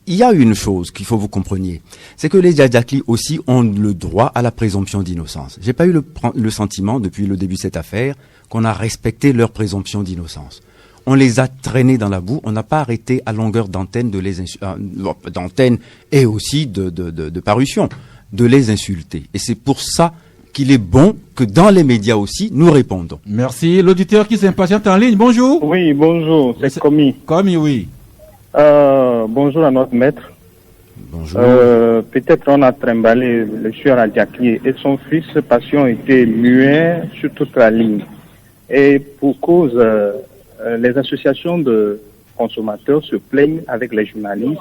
il y a une chose qu'il faut que vous compreniez, c'est que les Adiakli aussi ont le droit à la présomption d'innocence. J'ai pas eu le sentiment, depuis le début de cette affaire, qu'on a respecté leur présomption d'innocence. On les a traînés dans la boue, on n'a pas arrêté à longueur d'antenne d'antenne et aussi de parution, de les insulter. Et c'est pour ça qu'il est bon que dans les médias aussi, nous répondons. Merci. L'auditeur qui s'impatiente en ligne, bonjour. Oui, bonjour, c'est Komi. Komi, oui. Bonjour à notre maître. Bonjour. Peut-être on a trimballé le sieur Adiakli et son fils Passion était muet sur toute la ligne. Et pour cause, les associations de consommateurs se plaignent avec les journalistes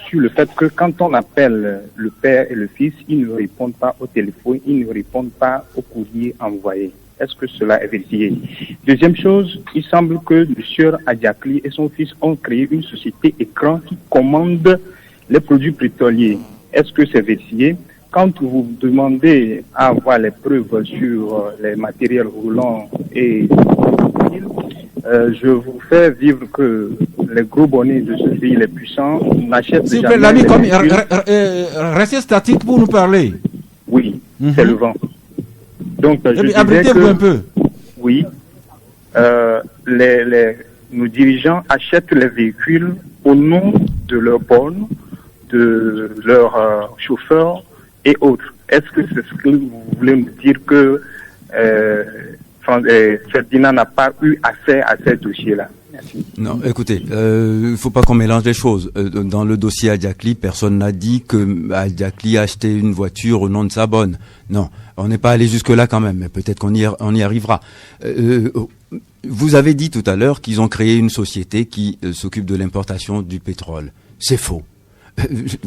sur le fait que quand on appelle le père et le fils, ils ne répondent pas au téléphone, ils ne répondent pas au courrier envoyé. Est-ce que cela est vérifié? Deuxième chose, il semble que le sieur Adiakli et son fils ont créé une société écran qui commande les produits pétroliers. Est-ce que c'est vérifié? Quand vous demandez à avoir les preuves sur les matériels roulants et je vous fais vivre que les gros bonnets de ce pays, les puissants, n'achètent S'il jamais... vous plaît, l'ami, restez statique pour nous parler. Oui, c'est le vent. Donc, je disais abritez-vous un peu. Oui, nos dirigeants achètent les véhicules au nom de leurs bornes, de leurs chauffeurs et autres. Est-ce que c'est ce que vous voulez nous dire que Ferdinand n'a pas eu accès à ces dossiers-là? Merci. Non, écoutez, il faut pas qu'on mélange les choses. Dans le dossier Adiakli, personne n'a dit que Adiakli a acheté une voiture au nom de sa bonne. Non, on n'est pas allé jusque-là quand même, mais peut-être qu'on y arrivera. Vous avez dit tout à l'heure qu'ils ont créé une société qui s'occupe de l'importation du pétrole. C'est faux.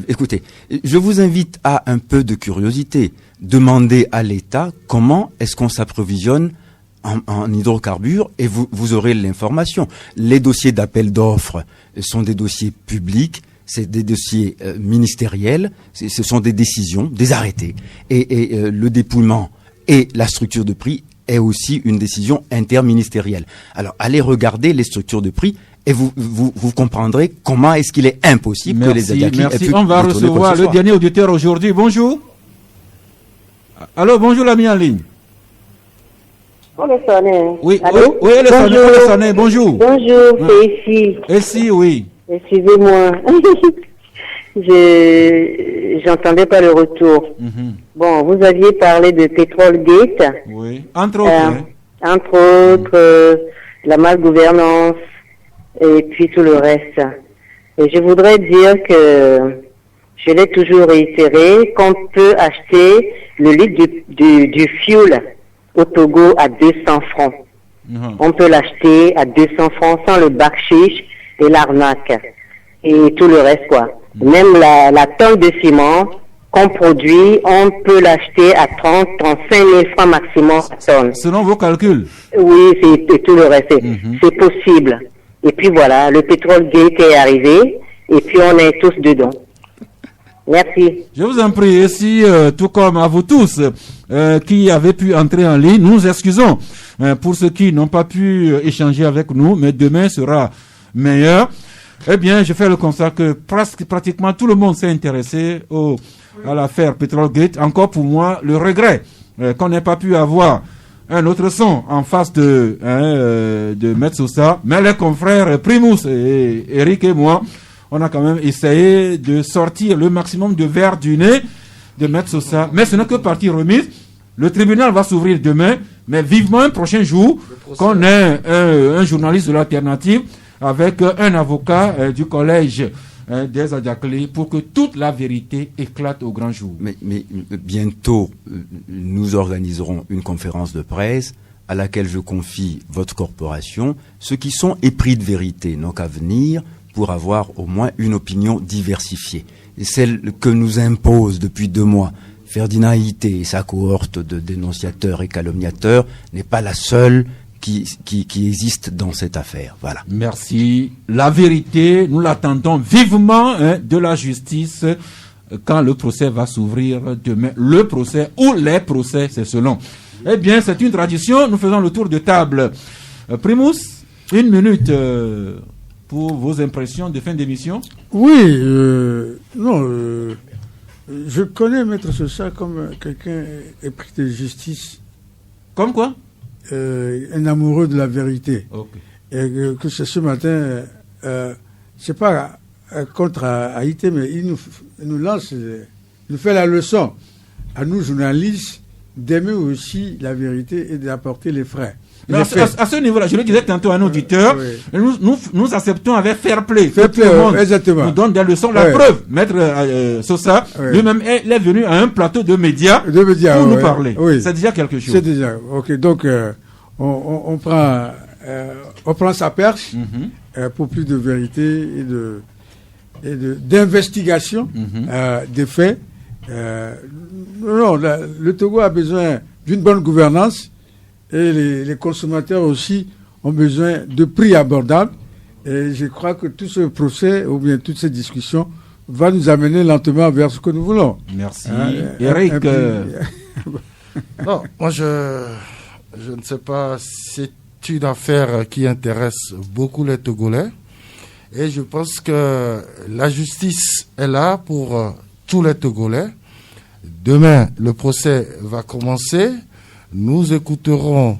Écoutez, je vous invite à un peu de curiosité. Demandez à l'État comment est-ce qu'on s'approvisionne en hydrocarbures et vous aurez l'information. Les dossiers d'appel d'offres sont des dossiers publics, c'est des dossiers ministériels, ce sont des décisions, des arrêtés. Et le dépouillement et la structure de prix est aussi une décision interministérielle. Alors allez regarder les structures de prix et vous comprendrez comment est-ce qu'il est impossible que les Adiakli aient pu... On va recevoir le dernier auditeur aujourd'hui. Bonjour. Allô, bonjour l'ami en ligne. On est sonné. Oui, allô? Oui, elle est sonnée, bonjour. Bonjour, c'est ici. Ici, oui. Excusez-moi. J'entendais pas le retour. Bon, vous aviez parlé de Petrol Gate. Oui, entre autres. Entre autres, la malgouvernance et puis tout le reste. Et je voudrais dire que je l'ai toujours réitéré, qu'on peut acheter le litre du fuel au Togo à 200 francs. On peut l'acheter à 200 francs sans le bakshish et l'arnaque et tout le reste, quoi. Même la tonne de ciment qu'on produit, on peut l'acheter à 35 000 francs maximum la tonne. Selon vos calculs? Oui, c'est tout le reste. C'est possible. Et puis voilà, le pétrole gate est arrivé et puis on est tous dedans. Merci. Je vous en prie, et si, tout comme à vous tous qui avez pu entrer en ligne, nous nous excusons pour ceux qui n'ont pas pu échanger avec nous, mais demain sera meilleur. Eh bien, je fais le constat que pratiquement tout le monde s'est intéressé à l'affaire Petrolgate. Encore pour moi, le regret qu'on n'ait pas pu avoir un autre son en face de Maître Sosa, mais les confrères Primus et Eric et moi, on a quand même essayé de sortir le maximum de verre du nez de Maître Sosa. Mais ce n'est que partie remise. Le tribunal va s'ouvrir demain, mais vivement un prochain jour qu'on ait un journaliste de l'alternative avec un avocat du collège des Adiakli pour que toute la vérité éclate au grand jour. Mais bientôt, nous organiserons une conférence de presse à laquelle je confie votre corporation. Ceux qui sont épris de vérité n'ont qu'à venir pour avoir au moins une opinion diversifiée. Et celle que nous impose depuis 2 mois Ferdinand Haïté et sa cohorte de dénonciateurs et calomniateurs n'est pas la seule qui existe dans cette affaire. Voilà. Merci. La vérité, nous l'attendons vivement de la justice quand le procès va s'ouvrir demain. Le procès ou les procès, c'est selon. Eh bien, c'est une tradition. Nous faisons le tour de table. Primus, 1 minute pour vos impressions de fin d'émission. Oui, je connais Maître Sosa comme quelqu'un épris de justice. Comme quoi? Un amoureux de la vérité. Okay. Et que ce matin, c'est pas contre Haïti, mais il nous lance, il nous fait la leçon à nous journalistes d'aimer aussi la vérité et d'apporter les frais. À ce niveau-là, je le disais tantôt à un auditeur, nous acceptons avec fair play. Tout le monde nous donne des leçons. La preuve, Maître Sosa, lui-même, il est venu à un plateau de médias pour nous parler. C'est déjà quelque chose. C'est déjà, ok. Donc, on prend sa perche pour plus de vérité et d'investigation des faits. Le Togo a besoin d'une bonne gouvernance. Et les consommateurs aussi ont besoin de prix abordables. Et je crois que tout ce procès, ou bien toutes ces discussions, va nous amener lentement vers ce que nous voulons. Merci. Eric Non, moi je ne sais pas, c'est une affaire qui intéresse beaucoup les Togolais. Et je pense que la justice est là pour tous les Togolais. Demain, le procès va commencer. Nous écouterons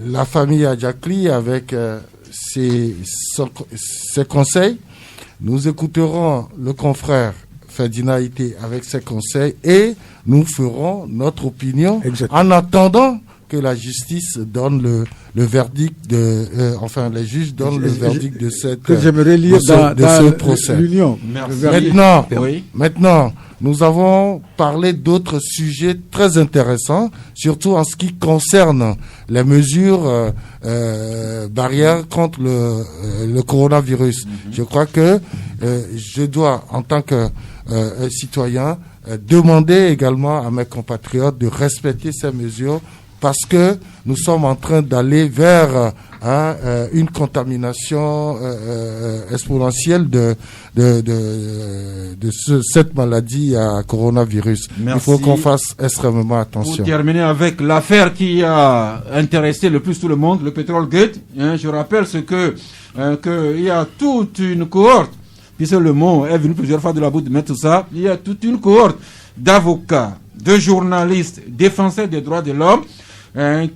la famille Adjakli avec ses conseils. Nous écouterons le confrère Ferdinand Ité avec ses conseils et nous ferons notre opinion. Exactement. En attendant que la justice donne le verdict les juges donnent le verdict de ce procès. L'Union. Maintenant, nous avons parlé d'autres sujets très intéressants, surtout en ce qui concerne les mesures barrières contre le coronavirus. Je crois que je dois, en tant que citoyen, demander également à mes compatriotes de respecter ces mesures parce que nous sommes en train d'aller vers une contamination exponentielle de cette maladie à coronavirus. Merci. Il faut qu'on fasse extrêmement attention. Pour terminer avec l'affaire qui a intéressé le plus tout le monde, le Petrolgate, je rappelle qu'il y a toute une cohorte, puisque le mot est venu plusieurs fois de la bouche de mettre tout ça, il y a toute une cohorte d'avocats, de journalistes, défenseurs des droits de l'homme,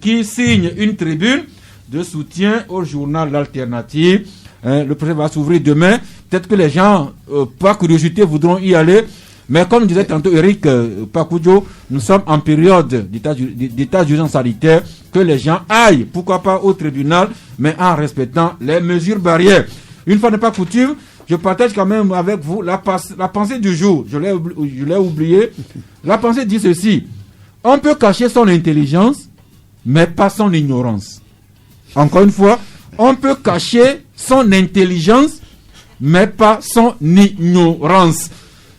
qui signent une tribune de soutien au journal L'Alternative. Le procès va s'ouvrir demain. Peut-être que les gens, par curiosité, voudront y aller. Mais comme disait tantôt Eric Pakudjo, nous sommes en période d'état d'urgence sanitaire, que les gens aillent, pourquoi pas au tribunal, mais en respectant les mesures barrières. Une fois n'est pas coutume, je partage quand même avec vous la pensée du jour. Je l'ai oublié. La pensée dit ceci: on peut cacher son intelligence, mais pas son ignorance. Encore une fois, on peut cacher son intelligence, mais pas son ignorance.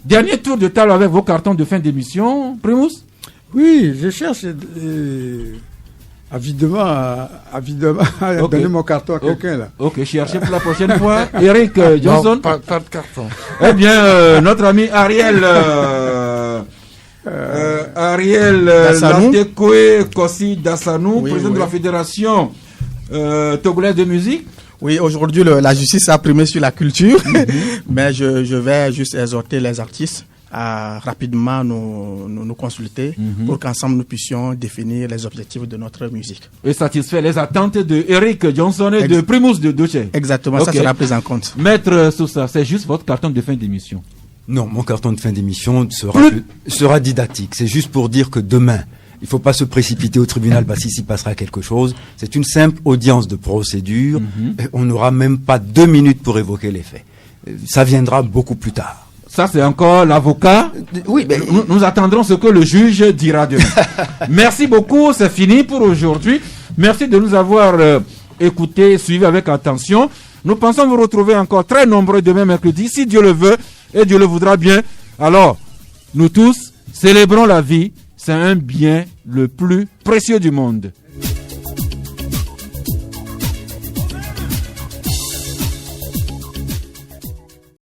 Dernier tour de table avec vos cartons de fin d'émission, Primus. Oui, je cherche avidement à donner mon carton à quelqu'un là. Ok, cherchez pour la prochaine fois. Eric Johnson. Non, pas de carton. Eh bien, notre ami Ariel Latekoe Kossi Dassanou, président de la Fédération togolaise de musique. Oui, aujourd'hui, la justice a primé sur la culture, mais je vais juste exhorter les artistes à rapidement nous consulter pour qu'ensemble nous puissions définir les objectifs de notre musique. Et satisfaire les attentes de Eric Johnson et de Primus de Doche. Exactement, ça sera pris en compte. Maître Sousa, c'est juste votre carton de fin d'émission. Non, mon carton de fin d'émission sera didactique. C'est juste pour dire que demain, il ne faut pas se précipiter au tribunal parce qu'il s'y passera quelque chose. C'est une simple audience de procédure. On n'aura même pas 2 minutes pour évoquer les faits. Ça viendra beaucoup plus tard. Ça, c'est encore l'avocat. Oui, mais nous attendrons ce que le juge dira demain. Merci beaucoup, c'est fini pour aujourd'hui. Merci de nous avoir écoutés, suivis avec attention. Nous pensons vous retrouver encore très nombreux demain mercredi, si Dieu le veut et Dieu le voudra bien. Alors, nous tous, célébrons la vie. C'est un bien le plus précieux du monde.